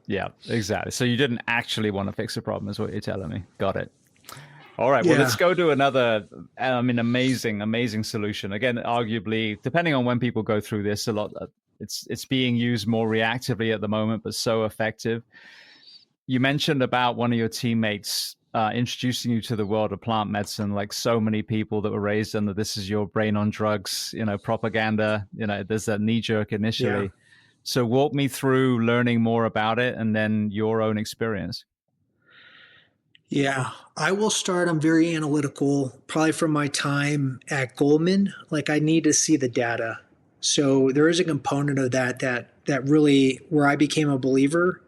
Yeah, exactly. So you didn't actually want to fix the problem is what you're telling me. Got it. All right. Well, let's go to another, amazing solution. Again, arguably, depending on when people go through this, a lot, it's being used more reactively at the moment, but so effective. You mentioned about one of your teammates introducing you to the world of plant medicine, like so many people that were raised under this is your brain on drugs, propaganda, there's that knee jerk initially. Yeah. So walk me through learning more about it and then your own experience. Yeah, I will start. I'm very analytical, probably from my time at Goldman. Like I need to see the data. So there is a component of that really where I became a believer,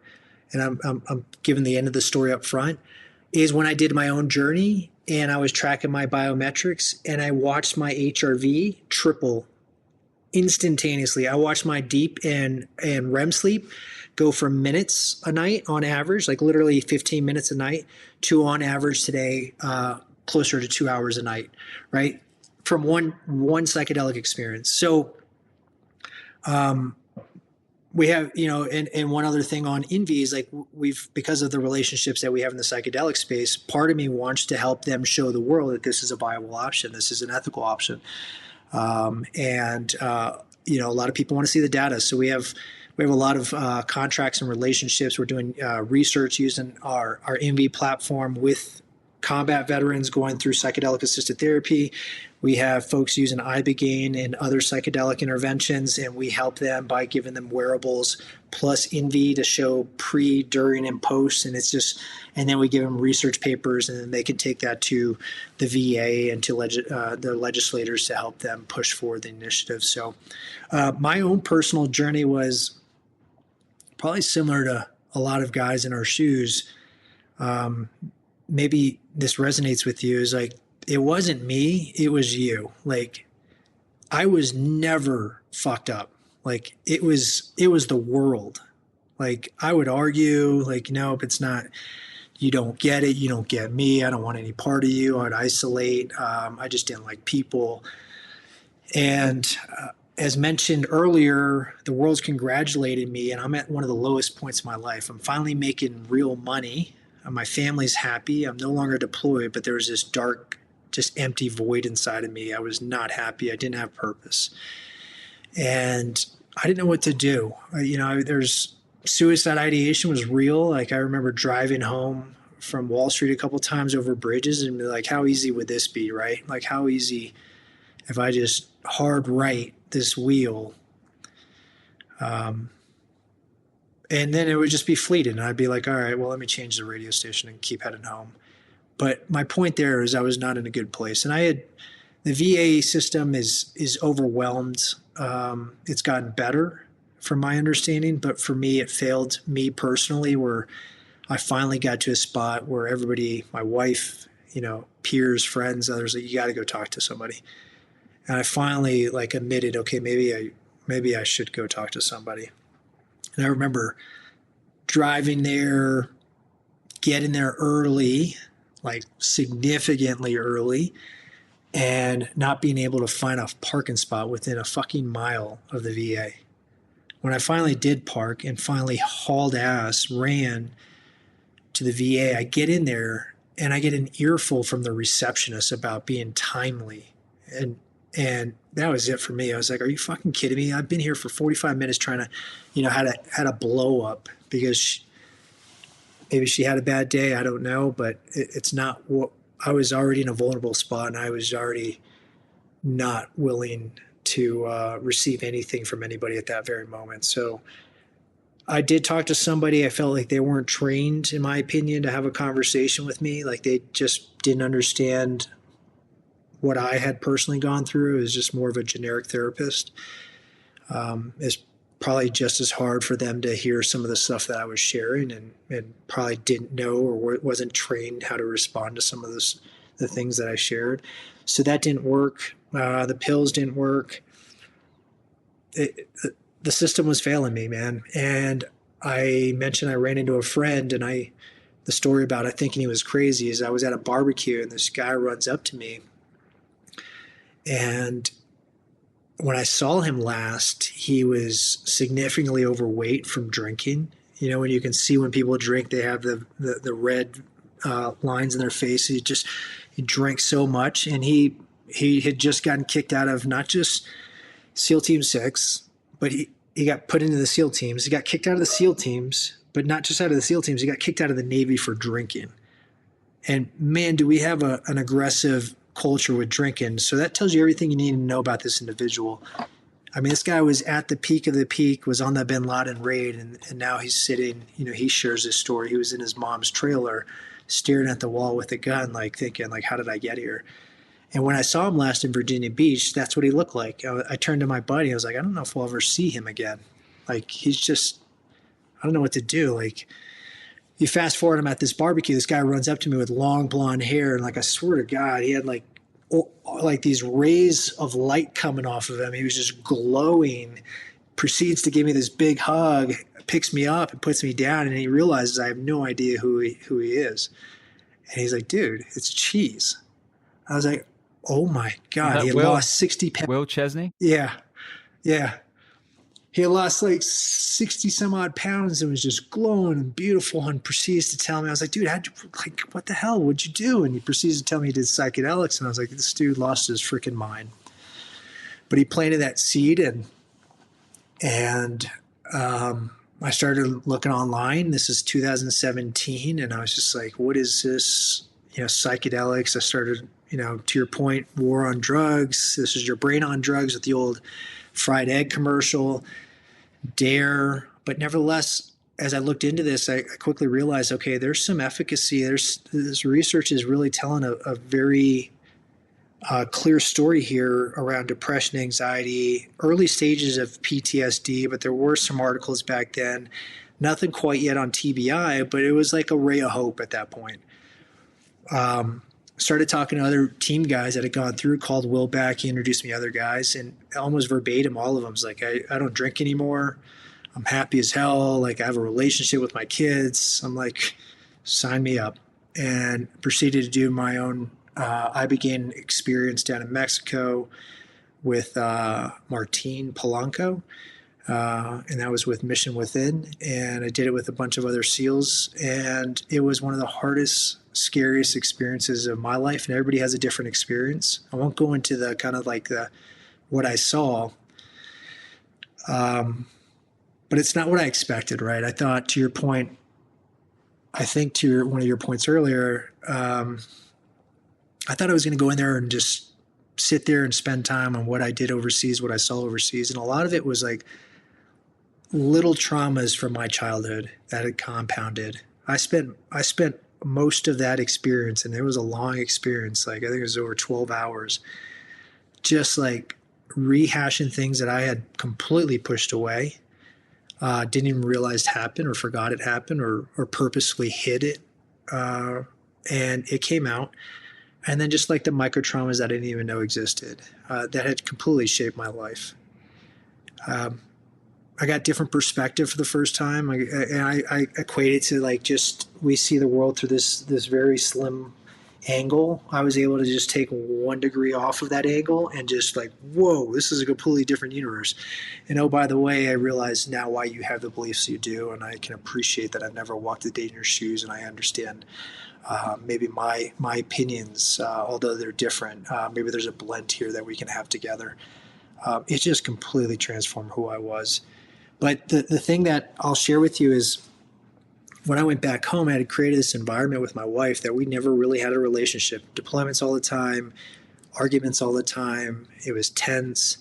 and I'm giving the end of the story up front, is when I did my own journey and I was tracking my biometrics and I watched my HRV triple instantaneously. I watched my deep and REM sleep go from minutes a night on average, like literally 15 minutes a night, to on average today, closer to 2 hours a night, right? From one psychedelic experience. So We have, and one other thing on INVI is like because of the relationships that we have in the psychedelic space, part of me wants to help them show the world that this is a viable option. This is an ethical option. A lot of people want to see the data. So we have a lot of contracts and relationships. We're doing research using our INVI platform with combat veterans going through psychedelic assisted therapy. We have folks using ibogaine and other psychedelic interventions, and we help them by giving them wearables plus INVI to show pre, during, and post. And and then we give them research papers, and then they can take that to the VA and to the legislators to help them push forward the initiative. So my own personal journey was probably similar to a lot of guys in our shoes. Maybe this resonates with you, is like, it wasn't me, it was you. Like, I was never fucked up. Like, it was the world. Like, I would argue, like, nope, it's not, you don't get it, you don't get me, I don't want any part of you, I'd isolate, I just didn't like people. And as mentioned earlier, the world's congratulated me, and I'm at one of the lowest points of my life. I'm finally making real money. My family's happy. I'm no longer deployed, but there was this dark, just empty void inside of me. I was not happy. I didn't have purpose. And I didn't know what to do. There's suicide ideation was real. Like, I remember driving home from Wall Street a couple times over bridges and be like, how easy would this be, right? Like, how easy if I just hard right this wheel. And then it would just be fleeting. And I'd be like, all right, well, let me change the radio station and keep heading home. But my point there is I was not in a good place. And the VA system is overwhelmed. It's gotten better from my understanding, but for me, it failed me personally, where I finally got to a spot where everybody, my wife, peers, friends, others, like, you got to go talk to somebody. And I finally admitted, okay, maybe I should go talk to somebody. And I remember driving there, getting there early, like significantly early, and not being able to find a parking spot within a fucking mile of the VA. When I finally did park and finally hauled ass, ran to the VA, I get in there and I get an earful from the receptionist about being timely. And that was it for me. I was like, are you fucking kidding me? I've been here for 45 minutes trying to, had a blow up because maybe she had a bad day. I don't know, but it's not what I was already in a vulnerable spot, and I was already not willing to receive anything from anybody at that very moment. So I did talk to somebody. I felt like they weren't trained, in my opinion, to have a conversation with me. Like, they just didn't understand what I had personally gone through. Is just more of a generic therapist. It's probably just as hard for them to hear some of the stuff that I was sharing, and probably didn't know or wasn't trained how to respond to some of the things that I shared. So that didn't work. The pills didn't work. The system was failing me, man. And I mentioned I ran into a friend, and the story about it thinking he was crazy is I was at a barbecue and this guy runs up to me. And when I saw him last, he was significantly overweight from drinking. When you can see when people drink, they have the red lines in their face. He drank so much, and he had just gotten kicked out of not just SEAL Team 6, but he got put into the SEAL teams. He got kicked out of the SEAL teams, but not just out of the SEAL teams. He got kicked out of the Navy for drinking. And man, do we have an aggressive culture with drinking. So that tells you everything you need to know about this individual. I mean, this guy was at the peak of the peak, was on the Bin Laden raid, and now he's sitting, he shares his story. He was in his mom's trailer staring at the wall with a gun, like thinking, like, how did I get here? And when I saw him last in Virginia Beach, that's what he looked like. I turned to my buddy. I was like, I don't know if we'll ever see him again. Like, he's just, I don't know what to do. Like, you fast forward, I'm at this barbecue. This guy runs up to me with long blonde hair. And I swear to God, he had like these rays of light coming off of him. He was just glowing, proceeds to give me this big hug, picks me up and puts me down. And he realizes I have no idea who he is. And he's like, dude, it's Cheese. I was like, oh my God, he had lost 60 pounds. Will Chesney? Yeah. he had lost like 60 some odd pounds and was just glowing and beautiful, and proceeds to tell me, I was like, dude, like, what the hell would you do? And he proceeds to tell me he did psychedelics. And I was like, this dude lost his freaking mind. But he planted that seed, and I started looking online. This is 2017. And I was just like, what is this? Psychedelics. I started, to your point, war on drugs. This is your brain on drugs with the old fried egg commercial, dare. But nevertheless, as I looked into this, I quickly realized, okay, there's some efficacy. This research is really telling a very clear story here around depression, anxiety, early stages of PTSD, but there were some articles back then. Nothing quite yet on TBI, but it was like a ray of hope at that point. Started talking to other team guys that had gone through, called Will back. He introduced me to other guys, and almost verbatim, all of them was like, I don't drink anymore. I'm happy as hell. Like, I have a relationship with my kids. I'm like, sign me up. And proceeded to do my own ibogaine experience down in Mexico with Martin Polanco. And that was with Mission Within. And I did it with a bunch of other SEALs. And it was one of the hardest, scariest experiences of my life. And everybody has a different experience. I won't go into the kind of like what I saw. But it's not what I expected, right? I thought, to your point, I think to one of your points earlier, I thought I was going to go in there and just sit there and spend time on what I did overseas, what I saw overseas. And a lot of it was like little traumas from my childhood that had compounded. I spent most of that experience, and it was a long experience. Like, I think it was over 12 hours, just like rehashing things that I had completely pushed away. Didn't even realize happened, or forgot it happened, or purposely hid it. And it came out. And then just like the micro traumas that I didn't even know existed, that had completely shaped my life. I got different perspective for the first time. I equate it to like, just, we see the world through this very slim angle. I was able to just take 1 degree off of that angle and just like, whoa, this is a completely different universe. And oh, by the way, I realize now why you have the beliefs you do. And I can appreciate that. I've never walked a day in your shoes, and I understand maybe my opinions, although they're different. Maybe there's a blend here that we can have together. It just completely transformed who I was. But the thing that I'll share with you is, when I went back home, I had created this environment with my wife that we never really had a relationship. Deployments all the time, arguments all the time. It was tense.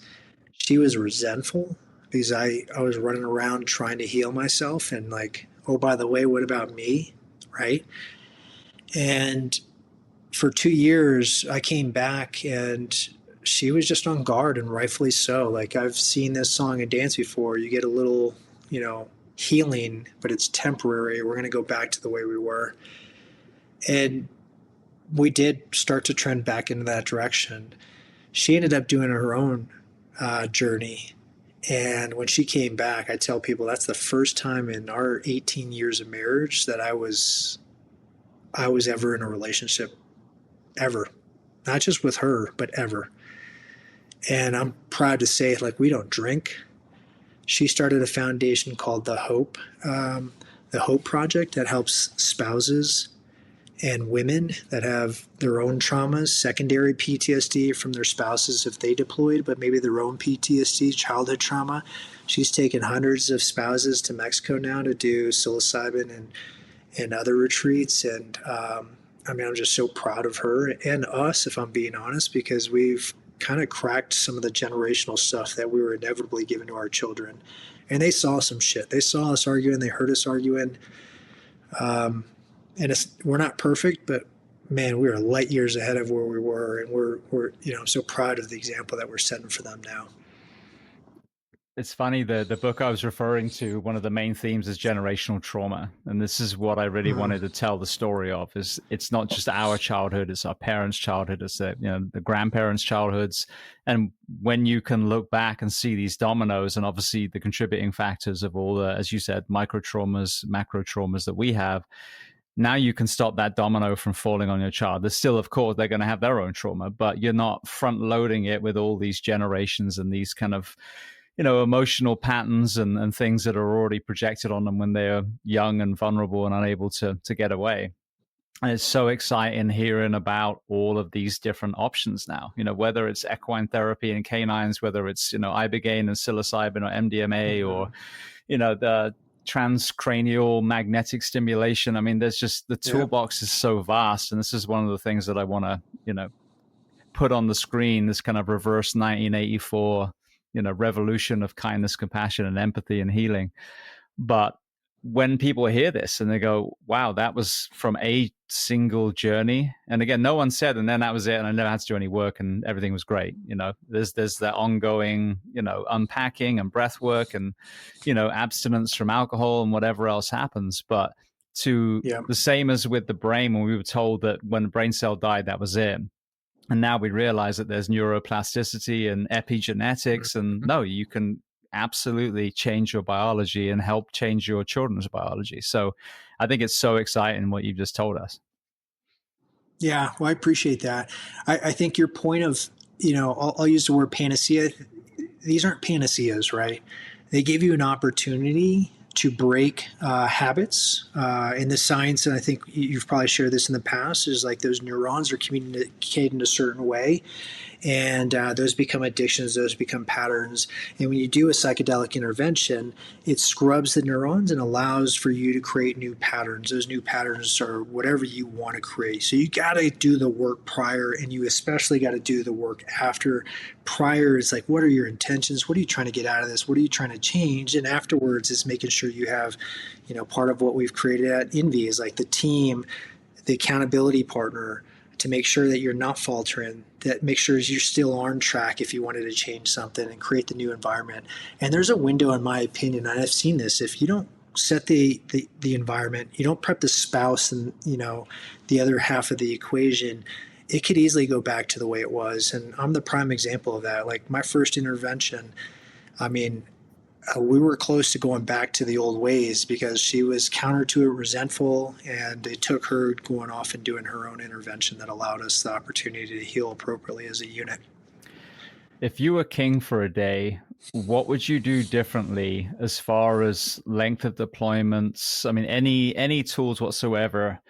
She was resentful because I was running around trying to heal myself, and like, oh, by the way, what about me, right? And for 2 years, I came back, and she was just on guard, and rightfully so. Like, I've seen this song and dance before. You get a little, healing, but it's temporary. We're going to go back to the way we were. And we did start to trend back into that direction. She ended up doing her own journey. And when she came back, I tell people that's the first time in our 18 years of marriage that I was ever in a relationship, ever. Not just with her, but ever. And I'm proud to say, like, we don't drink. She started a foundation called the Hope Project, that helps spouses and women that have their own traumas, secondary PTSD from their spouses if they deployed, but maybe their own PTSD, childhood trauma. She's taken hundreds of spouses to Mexico now to do psilocybin and other retreats. And I'm just so proud of her and us, if I'm being honest, because we've kind of cracked some of the generational stuff that we were inevitably given to our children. And they saw some shit. They saw us arguing. They heard us arguing. And we're not perfect, but man, we are light years ahead of where we were. And we're I'm so proud of the example that we're setting for them now. It's funny, the book I was referring to, one of the main themes is generational trauma. And this is what I really wanted to tell the story of, is it's not just our childhood, it's our parents' childhood, it's the grandparents' childhoods. And when you can look back and see these dominoes, and obviously the contributing factors of all the, as you said, micro traumas, macro traumas that we have, now you can stop that domino from falling on your child. There's still, of course, they're going to have their own trauma, but you're not front loading it with all these generations and these kind of emotional patterns and things that are already projected on them when they're young and vulnerable and unable to get away. And it's so exciting hearing about all of these different options now, whether it's equine therapy in canines, whether it's, ibogaine and psilocybin or MDMA, or, the transcranial magnetic stimulation. I mean, there's just, the Yeah. toolbox is so vast. And this is one of the things that I want to, put on the screen, this kind of reverse 1984, revolution of kindness, compassion, and empathy and healing. But when people hear this and they go, wow, that was from a single journey. And again, no one said, and then that was it. And I never had to do any work and everything was great. There's that ongoing, unpacking and breath work and, abstinence from alcohol and whatever else happens. But Yeah. the same as with the brain, when we were told that when the brain cell died, that was it. And now we realize that there's neuroplasticity and epigenetics. And no, you can absolutely change your biology and help change your children's biology. So I think it's so exciting what you've just told us. Yeah, well, I appreciate that. I think your point of, I'll use the word panacea. These aren't panaceas, right? They give you an opportunity to break habits. And the science, and I think you've probably shared this in the past, is like those neurons are communicating a certain way. And those become addictions, those become patterns. And when you do a psychedelic intervention, it scrubs the neurons and allows for you to create new patterns. Those new patterns are whatever you want to create. So you got to do the work prior, and you especially got to do the work after. Prior is like, what are your intentions? What are you trying to get out of this? What are you trying to change? And afterwards is making sure you have, part of what we've created at INVI is like the team, the accountability partner, to make sure that you're not faltering, that make sure you're still on track if you wanted to change something and create the new environment. And there's a window, in my opinion, and I've seen this, if you don't set the environment, you don't prep the spouse and, the other half of the equation, it could easily go back to the way it was. And I'm the prime example of that. Like my first intervention, I mean, we were close to going back to the old ways because she was counter to it, resentful, and it took her going off and doing her own intervention that allowed us the opportunity to heal appropriately as a unit. If you were king for a day, what would you do differently as far as length of deployments? I mean, any tools whatsoever.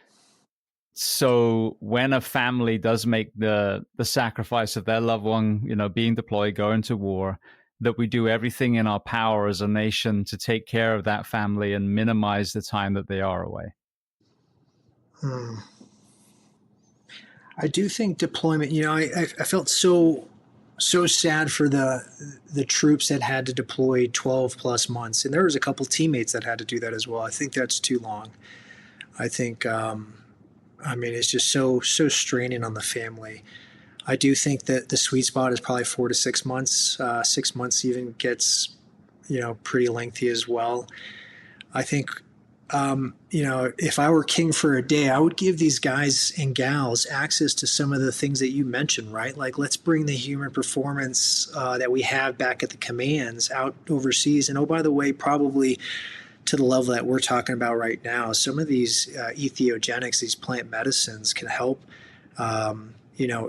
So when a family does make the sacrifice of their loved one, being deployed, going to war, that we do everything in our power as a nation to take care of that family and minimize the time that they are away. I do think deployment, I felt so sad for the troops that had to deploy 12 plus months. And there was a couple teammates that had to do that as well. I think that's too long. I think, it's just so straining on the family. I do think that the sweet spot is probably 4 to 6 months. 6 months even gets, pretty lengthy as well. I think, if I were king for a day, I would give these guys and gals access to some of the things that you mentioned, right? Like, let's bring the human performance that we have back at the commands out overseas. And oh, by the way, probably to the level that we're talking about right now, some of these entheogenics, these plant medicines can help.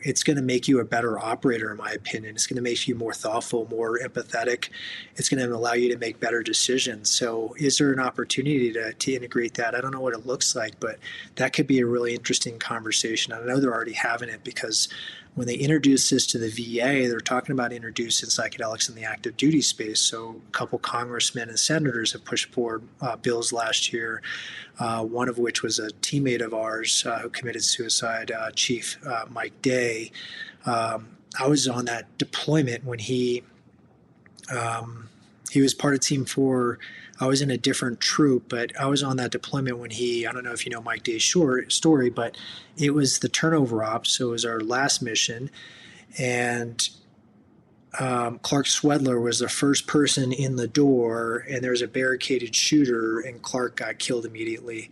It's going to make you a better operator, in my opinion. It's going to make you more thoughtful, more empathetic. It's going to allow you to make better decisions. So is there an opportunity to integrate that? I don't know what it looks like, but that could be a really interesting conversation. I know they're already having it because when they introduced this to the VA, they're talking about introducing psychedelics in the active duty space. So a couple congressmen and senators have pushed forward bills last year, one of which was a teammate of ours who committed suicide, Chief Mike Day. I was on that deployment when he was part of Team 4. I was in a different troop, but I was on that deployment when I don't know if you know Mike Day's story, but it was the turnover ops. So it was our last mission. And Clark Swedler was the first person in the door, and there was a barricaded shooter, and Clark got killed immediately.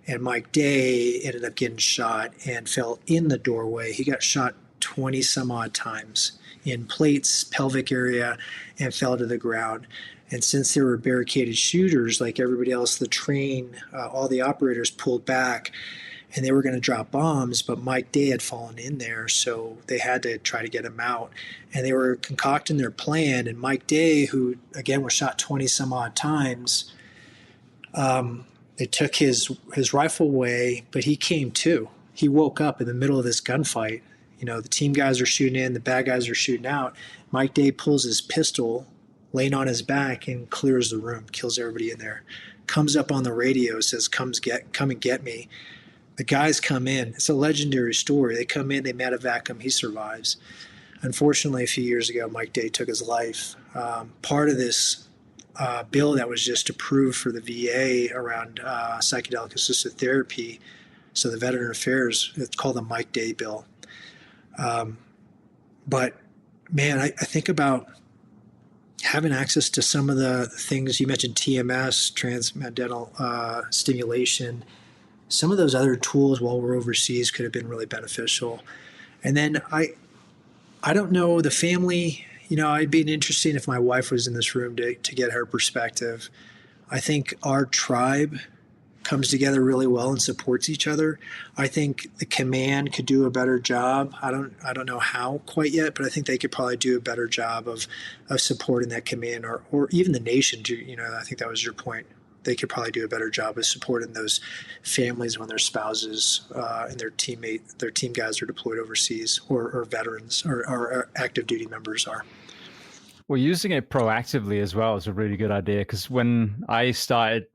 And Mike Day ended up getting shot and fell in the doorway. He got shot 20 some odd times in plates, pelvic area, and fell to the ground. And since there were barricaded shooters, like everybody else, the train, all the operators pulled back. and they were going to drop bombs, but Mike Day had fallen in there, so they had to try to get him out. And they were concocting their plan, and Mike Day, who again was shot 20 some odd times, they took his rifle away, but he came to. He woke up in the middle of this gunfight. You know, the team guys are shooting in, the bad guys are shooting out. Mike Day pulls his pistol, laying on his back, and clears the room, kills everybody in there. Comes up on the radio, says, come and get me. The guys come in. It's a legendary story. They come in, they medevac him, he survives. Unfortunately, a few years ago, Mike Day took his life. Part of this bill that was just approved for the VA around psychedelic assisted therapy, so the Veteran Affairs, it's called the Mike Day bill. But man, I think about having access to some of the things you mentioned, TMS, transcendental stimulation. Some of those other tools while we're overseas could have been really beneficial. And then I don't know the family. You know, it'd be interesting if my wife was in this room to get her perspective. I think our tribe comes together really well and supports each other. I think the command could do a better job. I don't know how quite yet, but I think they could probably do a better job of supporting that command, or even the nation. You know, I think that was your point. They could probably do a better job of supporting those families when their spouses and their team guys are deployed overseas, or veterans or active duty members are. Well, using it proactively as well is a really good idea, because when I started,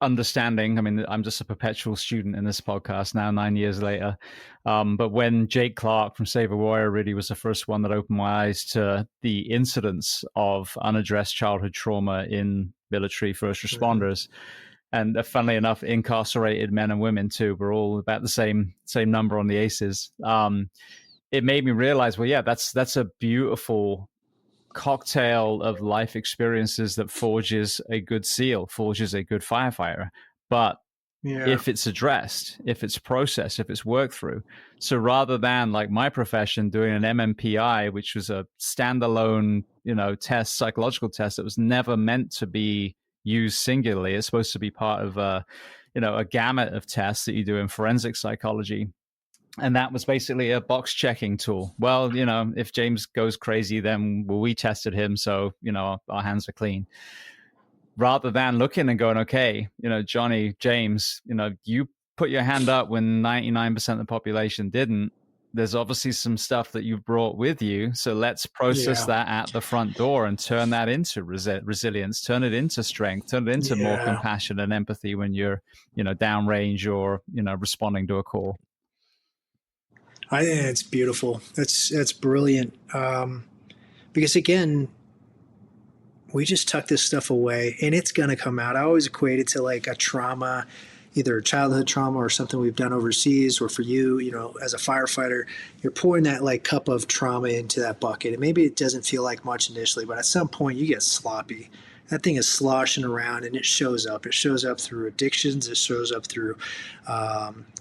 understanding, I mean, I'm just a perpetual student in this podcast now, 9 years later. But when Jake Clark from Save a Warrior really was the first one that opened my eyes to the incidence of unaddressed childhood trauma in military first responders, and funnily enough, incarcerated men and women too, were all about the same number on the ACEs. It made me realize, well, yeah, that's a beautiful cocktail of life experiences that forges a good SEAL, forges a good firefighter. But if it's addressed, if it's processed, if it's worked through. So rather than like my profession doing an MMPI, which was a standalone, test, psychological test that was never meant to be used singularly. It's supposed to be part of a gamut of tests that you do in forensic psychology. And that was basically a box checking tool. Well, if James goes crazy, then we tested him, so our hands are clean. Rather than looking and going, okay, Johnny, James, you put your hand up when 99% of the population didn't. There's obviously some stuff that you've brought with you, so let's process that at the front door and turn that into resilience, turn it into strength, turn it into more compassion and empathy when you're, downrange or responding to a call. I think it's beautiful. That's brilliant. Because again, we just tuck this stuff away and it's going to come out. I always equate it to like a trauma, either a childhood trauma or something we've done overseas, or for you, as a firefighter, you're pouring that like cup of trauma into that bucket. And maybe it doesn't feel like much initially, but at some point you get sloppy. That thing is sloshing around and it shows up. It shows up through addictions. It shows up through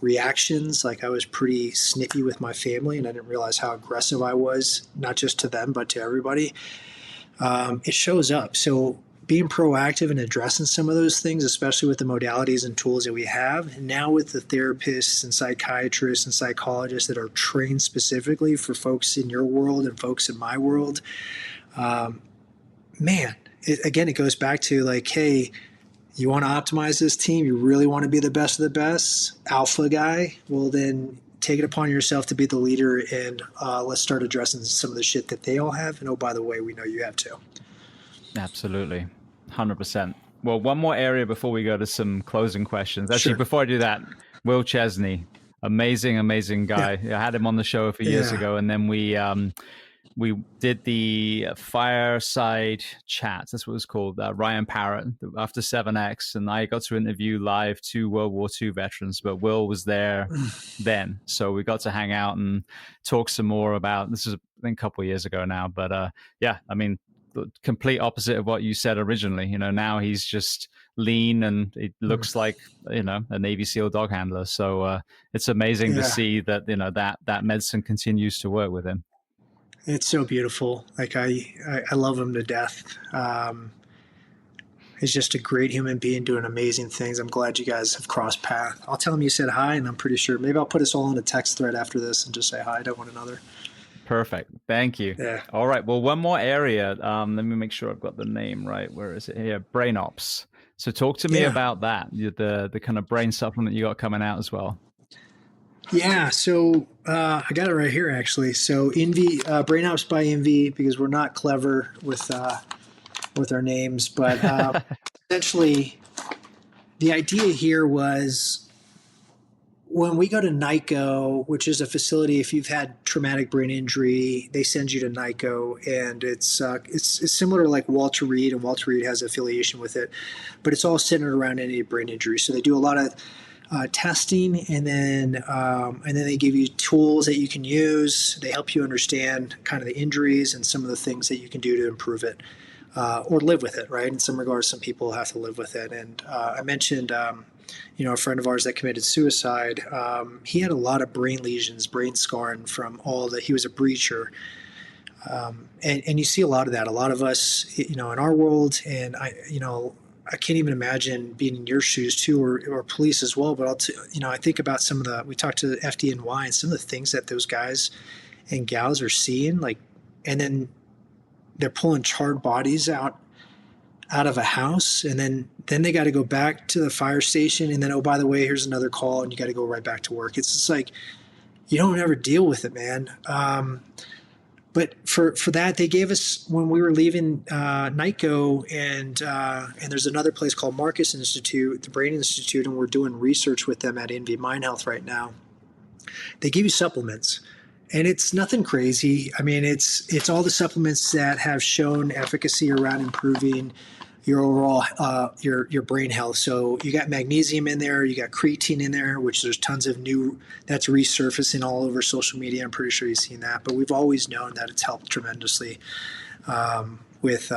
reactions. Like I was pretty snippy with my family and I didn't realize how aggressive I was, not just to them, but to everybody. It shows up. So being proactive and addressing some of those things, especially with the modalities and tools that we have, and now with the therapists and psychiatrists and psychologists that are trained specifically for folks in your world and folks in my world, it goes back to like, hey, you want to optimize this team? You really want to be the best of the best, alpha guy? Well, then take it upon yourself to be the leader, and let's start addressing some of the shit that they all have. And oh, by the way, we know you have too. Absolutely. 100%. Well, one more area before we go to some closing questions. Actually, before I do that, Will Chesney, amazing guy. Yeah. I had him on the show a few years ago, and then we did the fireside chat. That's what it was called. Ryan Parrott after 7X. And I got to interview live 2 World War II veterans, but Will was there then. So we got to hang out and talk some more about, this is I think a couple of years ago now. But I mean, the complete opposite of what you said originally. Now he's just lean and it looks like, a Navy SEAL dog handler. So it's amazing to see that, that medicine continues to work with him. It's so beautiful. Like I love him to death. He's just a great human being doing amazing things. I'm glad you guys have crossed paths. I'll tell him you said hi, and I'm pretty sure maybe I'll put us all in a text thread after this and just say hi to one another. Perfect. Thank you. Yeah. All right. Well, one more area. Let me make sure I've got the name right. Where is it here? Brain Ops. So talk to me Yeah. about that. The kind of brain supplement you got coming out as well. Yeah. So I got it right here actually. So INVI, Brain Ops by INVI, because we're not clever with our names, but essentially the idea here was when we go to NICO, which is a facility, if you've had traumatic brain injury, they send you to NICO, and it's similar to like Walter Reed, and Walter Reed has affiliation with it, but it's all centered around any brain injury. So they do a lot of testing, and then they give you tools that you can use. They help you understand kind of the injuries and some of the things that you can do to improve it. Or live with it, right? In some regards, some people have to live with it. And I mentioned, a friend of ours that committed suicide. He had a lot of brain lesions, brain scarring from he was a breacher. And you see a lot of that. A lot of us, in our world, and I can't even imagine being in your shoes too, or police as well. But I think about we talked to the FDNY and some of the things that those guys and gals are seeing, like, and then they're pulling charred bodies out of a house, and then they got to go back to the fire station, and then, oh, by the way, here's another call, and you got to go right back to work. It's just like you don't ever deal with it, man. But for that, they gave us, when we were leaving NICO, and there's another place called Marcus Institute, the Brain Institute, and we're doing research with them at INVI MindHealth right now. They give you supplements. And it's nothing crazy. I mean, it's all the supplements that have shown efficacy around improving your overall your brain health. So you got magnesium in there, you got creatine in there, which there's tons of new that's resurfacing all over social media. I'm pretty sure you've seen that, but we've always known that it's helped tremendously with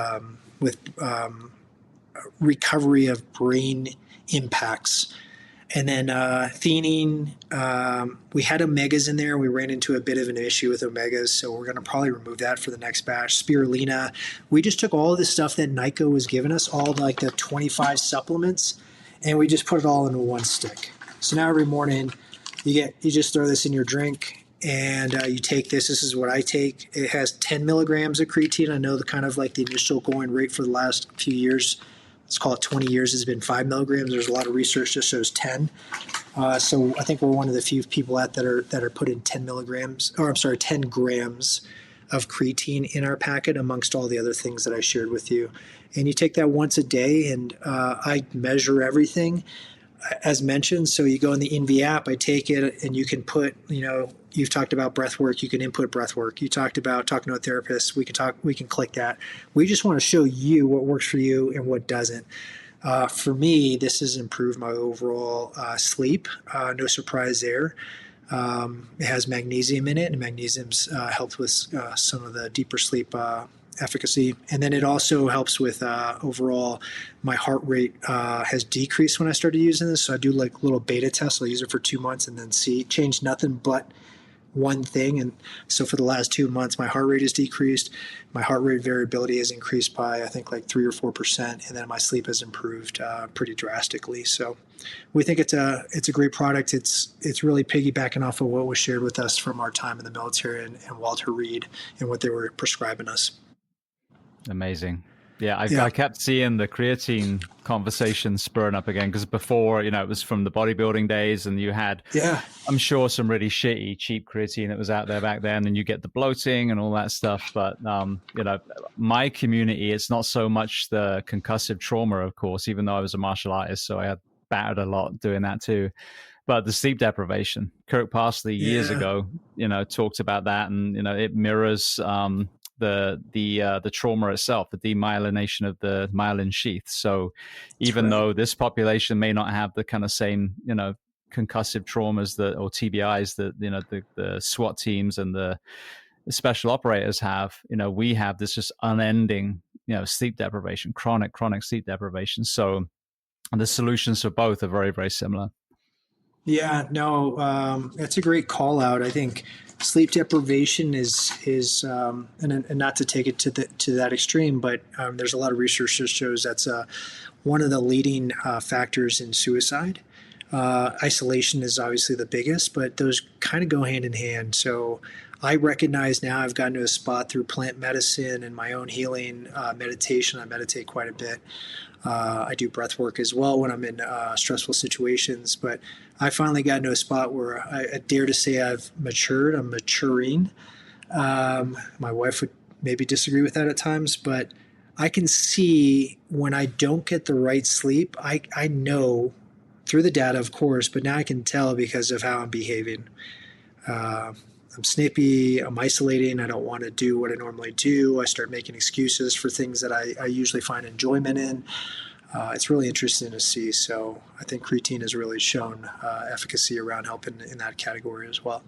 recovery of brain impacts. And then theanine, we had omegas in there. We ran into a bit of an issue with omegas, so we're going to probably remove that for the next batch. Spirulina. We just took all of the stuff that NICO was giving us, all like the 25 supplements, and we just put it all into one stick. So now every morning you just throw this in your drink, and you take this. This is what I take. It has 10 milligrams of creatine. I know the kind of like the initial going rate for the last few years, let's call it 20 years, has been 5 milligrams. There's a lot of research that shows 10. So I think we're one of the few people that are putting 10 grams of creatine in our packet amongst all the other things that I shared with you. And you take that once a day, and I measure everything as mentioned. So you go in the INVI app, I take it, and you can put, you've talked about breath work, you can input breath work. You talked about talking to a therapist, we can click that. We just want to show you what works for you and what doesn't. For me, this has improved my overall sleep. No surprise there. It has magnesium in it, and magnesium's helped with some of the deeper sleep efficacy. And then it also helps with overall, my heart rate has decreased when I started using this. So I do like little beta tests. I'll use it for 2 months and then change nothing but one thing. And so for the last 2 months, my heart rate has decreased. My heart rate variability has increased by, I think, like 3 or 4%. And then my sleep has improved pretty drastically. So we think it's a great product. It's really piggybacking off of what was shared with us from our time in the military and Walter Reed and what they were prescribing us. Amazing. Yeah, I kept seeing the creatine conversation spurring up again, because before, it was from the bodybuilding days, and you had, I'm sure, some really shitty, cheap creatine that was out there back then, and you get the bloating and all that stuff. But, my community, it's not so much the concussive trauma, of course, even though I was a martial artist, so I had battered a lot doing that too. But the sleep deprivation, Kirk Parsley years ago, talked about that, and, it mirrors the trauma itself, the demyelination of the myelin sheath. So even though this population may not have the kind of same, concussive traumas or TBIs that, the SWAT teams and the special operators have, we have this just unending, sleep deprivation, chronic sleep deprivation. So the solutions for both are very, very similar. Yeah, no, that's a great call out. I think sleep deprivation is and not to take it to that extreme, but there's a lot of research that shows that's one of the leading factors in suicide. Isolation is obviously the biggest, but those kind of go hand in hand. So I recognize now I've gotten to a spot through plant medicine and my own healing meditation. I meditate quite a bit. I do breath work as well when I'm in stressful situations. But I finally got into a spot where I dare to say I've matured. I'm maturing. My wife would maybe disagree with that at times, but I can see when I don't get the right sleep, I know through the data, of course, but now I can tell because of how I'm behaving. Uh, I'm snippy, I'm isolating, I don't want to do what I normally do. I start making excuses for things that I usually find enjoyment in. It's really interesting to see. So I think creatine has really shown efficacy around helping in that category as well.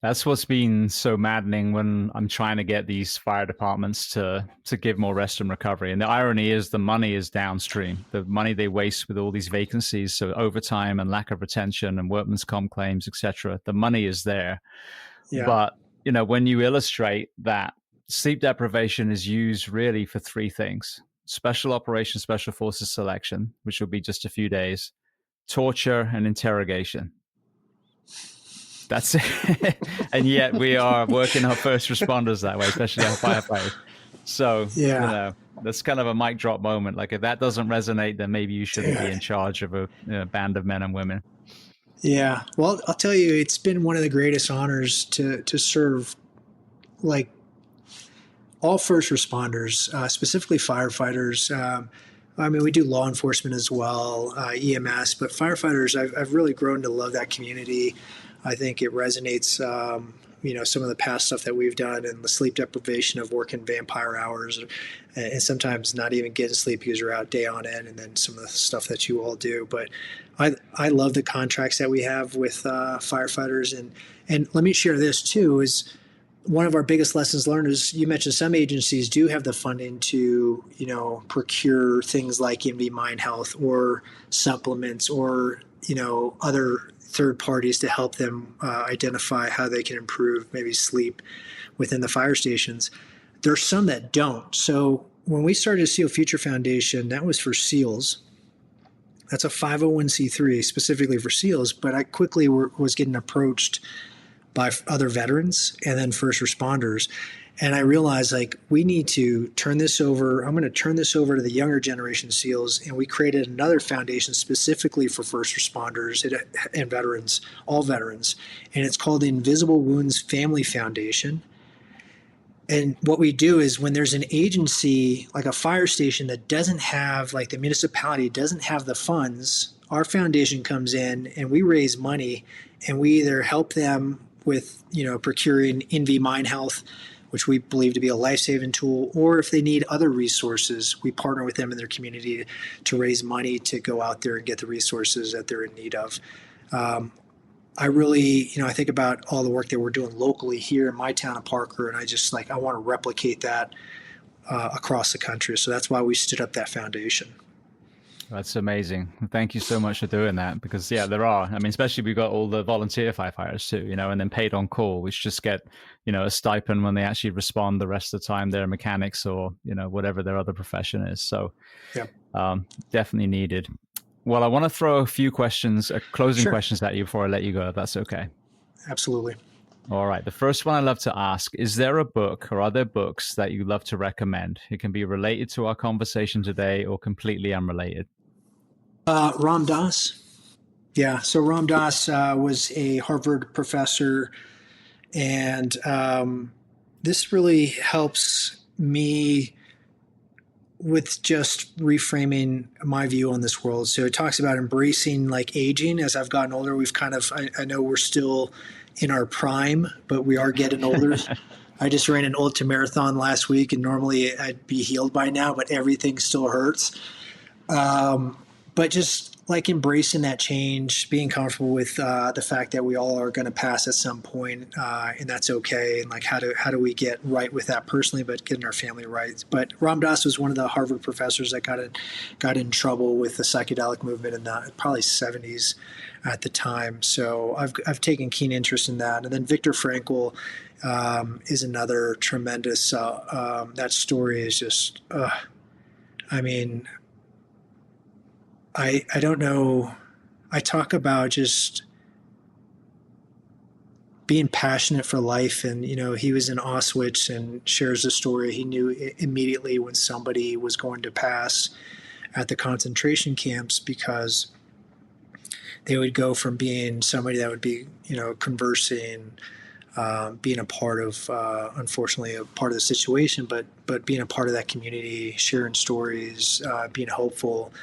That's what's been so maddening when I'm trying to get these fire departments to give more rest and recovery. And the irony is the money is downstream. The money they waste with all these vacancies, so overtime and lack of retention and workman's comp claims, etc. The money is there. Yeah. But, when you illustrate that sleep deprivation is used really for three things: special operations, special forces selection, which will be just a few days, torture, and interrogation. That's it. And yet we are working our first responders that way, especially our firefighters. So, Yeah. that's kind of a mic drop moment. Like if that doesn't resonate, then maybe you shouldn't be in charge of a band of men and women. Yeah. Well, I'll tell you, it's been one of the greatest honors to serve like all first responders, specifically firefighters. I mean, we do law enforcement as well, EMS, but firefighters, I've really grown to love that community. I think it resonates, some of the past stuff that we've done and the sleep deprivation of working vampire hours and sometimes not even getting sleep because you're out day on end, and then some of the stuff that you all do. But I love the contracts that we have with firefighters. And let me share this too, is one of our biggest lessons learned is you mentioned some agencies do have the funding to, procure things like INVI MindHealth or supplements or, other third parties to help them identify how they can improve maybe sleep within the fire stations. There's some that don't. So when we started SEAL Future Foundation, that was for SEALs. That's a 501c3 specifically for SEALs, but I quickly was getting approached by other veterans and then first responders. And I realized we need to turn this over. I'm going to turn this over to the younger generation SEALs. And we created another foundation specifically for first responders and veterans, all veterans. And it's called the Invisible Wounds Family Foundation. And what we do is when there's an agency like a fire station that doesn't have, the municipality doesn't have the funds, our foundation comes in and we raise money and we either help them with, procuring INVI MindHealth, which we believe to be a life-saving tool, or if they need other resources, we partner with them in their community to raise money to go out there and get the resources that they're in need of. I really, I think about all the work that we're doing locally here in my town of Parker, and I just I want to replicate that across the country. So that's why we stood up that foundation. That's amazing. Thank you so much for doing that, because there are, especially we've got all the volunteer firefighters too, and then paid on call, which just get, a stipend when they actually respond. The rest of the time they're mechanics or, whatever their other profession is. So definitely needed. Well, I want to throw a few questions, closing questions at you before I let you go, if that's okay. Absolutely. All right. The first one I love to ask, is there a book or are there books that you love to recommend? It can be related to our conversation today or completely unrelated. Ram Dass. Yeah. So Ram Dass was a Harvard professor, and this really helps me with just reframing my view on this world. So it talks about embracing aging. As I've gotten older, we've I know we're still in our prime, but we are getting older. I just ran an ultra marathon last week, and normally I'd be healed by now, but everything still hurts. But just like embracing that change, being comfortable with the fact that we all are going to pass at some point, and that's okay. And like, how do we get right with that personally, but getting our family right? But Ram Dass was one of the Harvard professors that got in trouble with the psychedelic movement in the probably 70s at the time. So I've taken keen interest in that. And then Viktor Frankl is another tremendous. That story is just. I mean, I don't know. I talk about just being passionate for life, and he was in Auschwitz and shares the story. He knew immediately when somebody was going to pass at the concentration camps, because they would go from being somebody that would be conversing, being a part of, unfortunately, a part of the situation, but being a part of that community, sharing stories, being hopeful,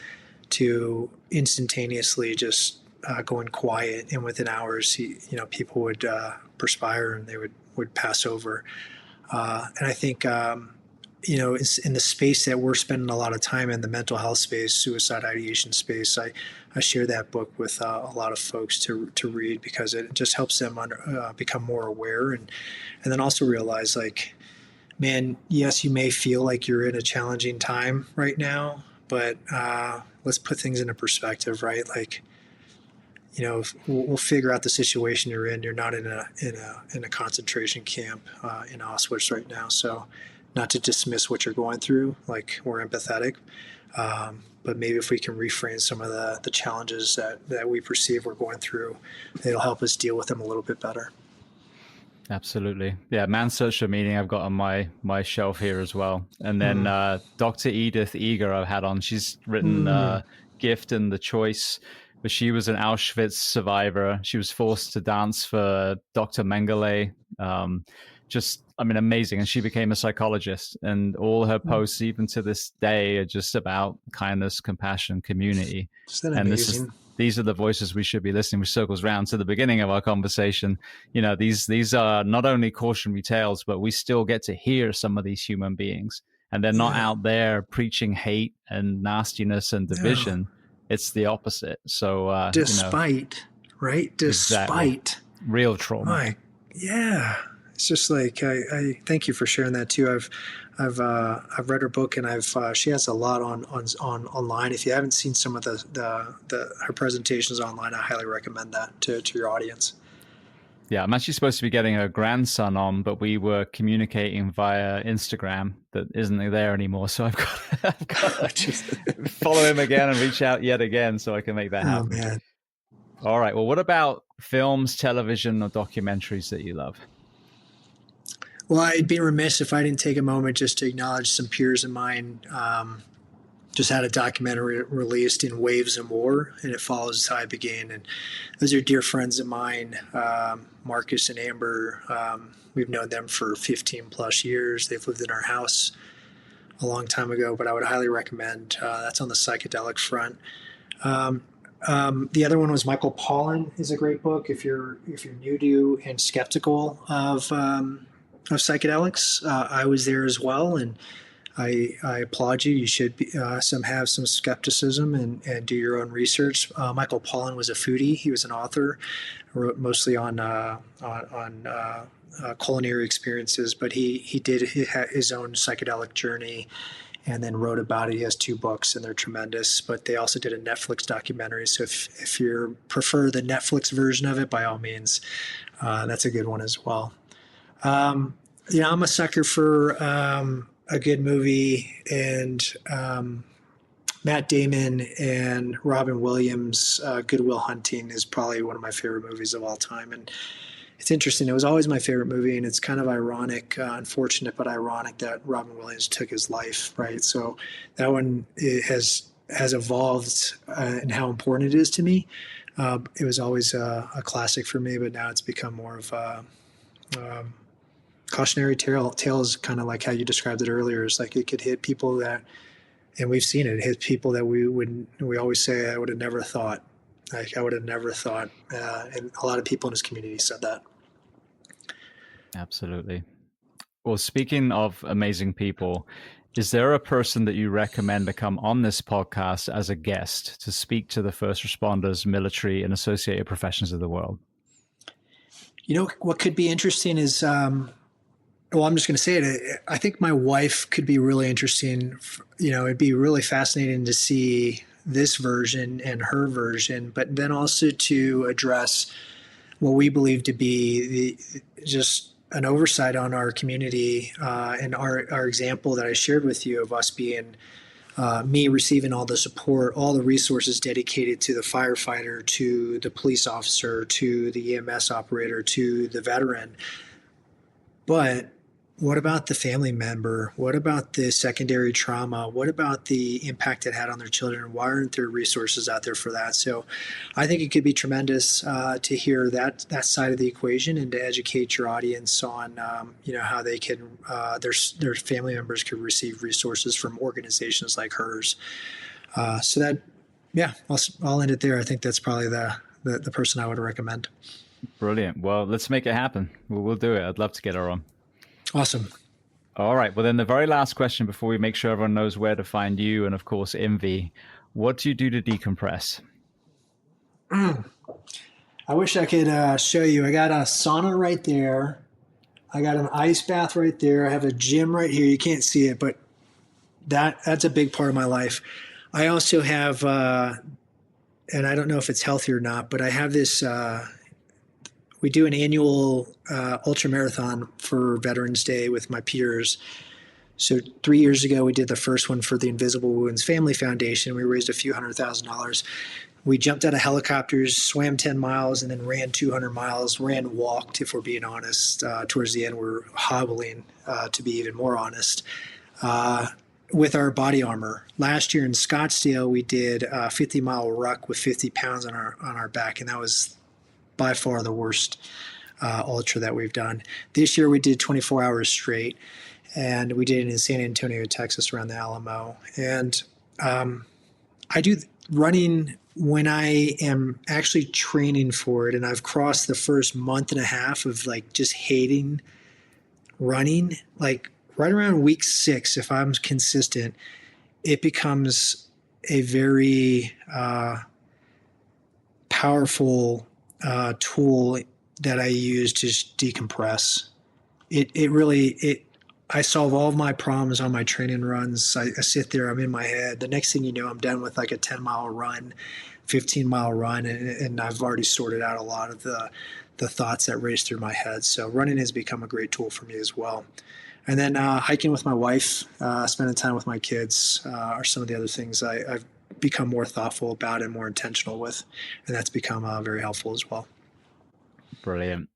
to instantaneously just going quiet, and within hours, people would perspire and they would pass over. And I think it's in the space that we're spending a lot of time in, the mental health space, suicide ideation space. I share that book with a lot of folks to read, because it just helps them become more aware, and then also realize, like, man, yes, you may feel like you're in a challenging time right now, but let's put things into perspective, right? Like, we'll figure out the situation you're in. You're not in a concentration camp in Auschwitz right now, so not to dismiss what you're going through. Like, we're empathetic, but maybe if we can reframe some of the challenges that we perceive we're going through, it'll help us deal with them a little bit better. Absolutely. Yeah, Man Search for Meaning I've got on my shelf here as well. And then Dr. Edith Eger I've had on. She's written Gift and the Choice, but she was an Auschwitz survivor. She was forced to dance for Dr. Mengele. Amazing. And she became a psychologist. And all her posts, even to this day, are just about kindness, compassion, community. Isn't that amazing? These are the voices we should be listening, which circles round to the beginning of our conversation. These are not only cautionary tales, but we still get to hear some of these human beings. And they're not out there preaching hate and nastiness and division. No. It's the opposite. So, despite, right? Despite. Exactly. Real trauma. Yeah. It's just like, I thank you for sharing that too. I've read her book, and she has a lot on online. If you haven't seen some of her presentations online, I highly recommend that to your audience. Yeah, I'm actually supposed to be getting a grandson on, but we were communicating via Instagram that isn't there anymore. So I've got to follow him again and reach out yet again so I can make that happen. Oh, man. All right. Well, what about films, television, or documentaries that you love? Well, I'd be remiss if I didn't take a moment just to acknowledge some peers of mine. Just had a documentary released in Waves and War, and it follows how I began. And those are dear friends of mine, Marcus and Amber. We've known them for 15 plus years. They've lived in our house a long time ago, but I would highly recommend. That's on the psychedelic front. The other one was Michael Pollan is a great book if you're new to and skeptical of psychedelics. I was there as well, and I applaud you. You should have some skepticism and do your own research. Michael Pollan was a foodie. He was an author, wrote mostly on culinary experiences, but he did his own psychedelic journey and then wrote about it. He has 2 books, and they're tremendous. But they also did a Netflix documentary. So if you prefer the Netflix version of it, by all means, that's a good one as well. I'm a sucker for a good movie, and Matt Damon and Robin Williams' Good Will Hunting is probably one of my favorite movies of all time. And it's interesting. It was always my favorite movie, and it's kind of ironic, unfortunate, but ironic that Robin Williams took his life, right? So that one has evolved in how important it is to me. It was always a classic for me, but now it's become more of a cautionary tale is kind of like how you described it earlier. It's like it could hit people that, and we've seen it hit people that we always say, I would have never thought. Like, I would have never thought. And a lot of people in his community said that. Absolutely. Well, speaking of amazing people, Is there a person that you recommend to come on this podcast as a guest to speak to the first responders, military, and associated professions of the world? What could be interesting is, I'm just going to say it. I think my wife could be really interesting. It'd be really fascinating to see this version and her version, but then also to address what we believe to be just an oversight on our community, and our example that I shared with you of us being me receiving all the support, all the resources dedicated to the firefighter, to the police officer, to the EMS operator, to the veteran. But what about the family member? What about the secondary trauma? What about the impact it had on their children? Why aren't there resources out there for that? So I think it could be tremendous to hear that side of the equation and to educate your audience on how they can their family members could receive resources from organizations like hers. I'll end it there. I think that's probably the person I would recommend. Brilliant. Well, let's make it happen. We'll do it. I'd love to get her on. Awesome. All right. Well, then the very last question before we make sure everyone knows where to find you and, of course, INVI. What do you do to decompress? I wish I could show you. I got a sauna right there. I got an ice bath right there. I have a gym right here. You can't see it, but that's a big part of my life. I also have, and I don't know if it's healthy or not, but I have this we do an annual ultra marathon for Veterans Day with my peers. So 3 years ago, we did the first one for the Invisible Wounds Family Foundation. We raised a few $100,000. We jumped out of helicopters, swam 10 miles, and then ran 200 miles, walked, if we're being honest. Towards the end, we're hobbling, to be even more honest, with our body armor. Last year in Scottsdale, we did a 50-mile ruck with 50 pounds on our back, and that was by far the worst ultra that we've done. This year we did 24 hours straight, and we did it in San Antonio, Texas, around the Alamo. And I do running when I am actually training for it, and I've crossed the first month and a half of just hating running. Like right around week 6, if I'm consistent, it becomes a very powerful tool that I use to decompress. I solve all of my problems on my training runs. I sit there, I'm in my head. The next thing you know, I'm done with like a 10-mile run, 15-mile run, and I've already sorted out a lot of the thoughts that race through my head. So running has become a great tool for me as well. And then hiking with my wife, spending time with my kids are some of the other things I've become more thoughtful about and more intentional with, and that's become very helpful as well. Brilliant.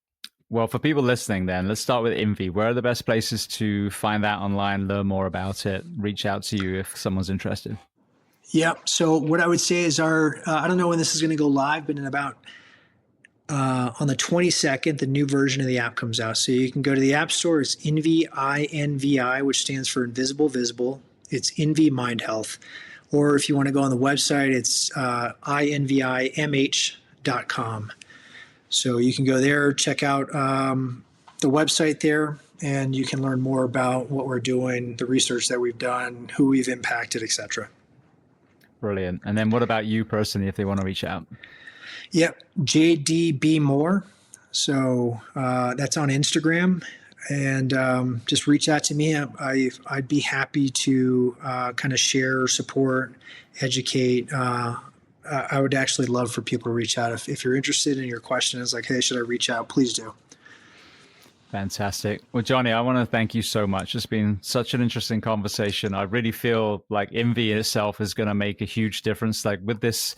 Well, for people listening then, let's start with INVI. Where are the best places to find that online, learn more about it, reach out to you if someone's interested? Yeah, so what I would say is I don't know when this is going to go live, but in about on the 22nd, the new version of the app comes out. So you can go to the App Store. It's INVI, INVI, which stands for Invisible Visible. It's INVI MindHealth. Or if you want to go on the website, it's invimh.com. So you can go there, check out the website there, and you can learn more about what we're doing, the research that we've done, who we've impacted, etc. Brilliant. And then what about you personally, if they want to reach out? Yep, JDB Moore. So that's on Instagram. And just reach out to me. I'd be happy to kind of share, support, educate. I would actually love for people to reach out. If you're interested in your question is like, hey, should I reach out? Please do. Fantastic. Well, Johnny, I want to thank you so much. It's been such an interesting conversation. I really feel like INVI itself is going to make a huge difference. Like with this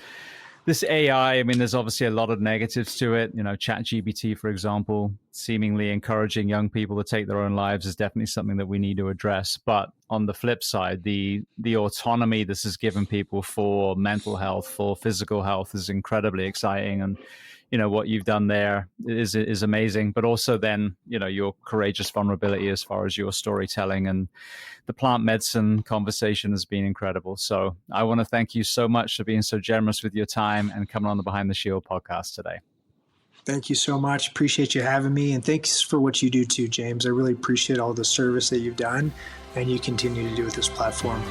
AI, I mean, there's obviously a lot of negatives to it. ChatGPT, for example, seemingly encouraging young people to take their own lives is definitely something that we need to address. But on the flip side, the autonomy this has given people for mental health, for physical health is incredibly exciting. And, what you've done there is amazing. But also then, your courageous vulnerability as far as your storytelling and the plant medicine conversation has been incredible. So I want to thank you so much for being so generous with your time and coming on the Behind the Shield podcast today. Thank you so much. Appreciate you having me. And thanks for what you do too, James. I really appreciate all the service that you've done and you continue to do with this platform.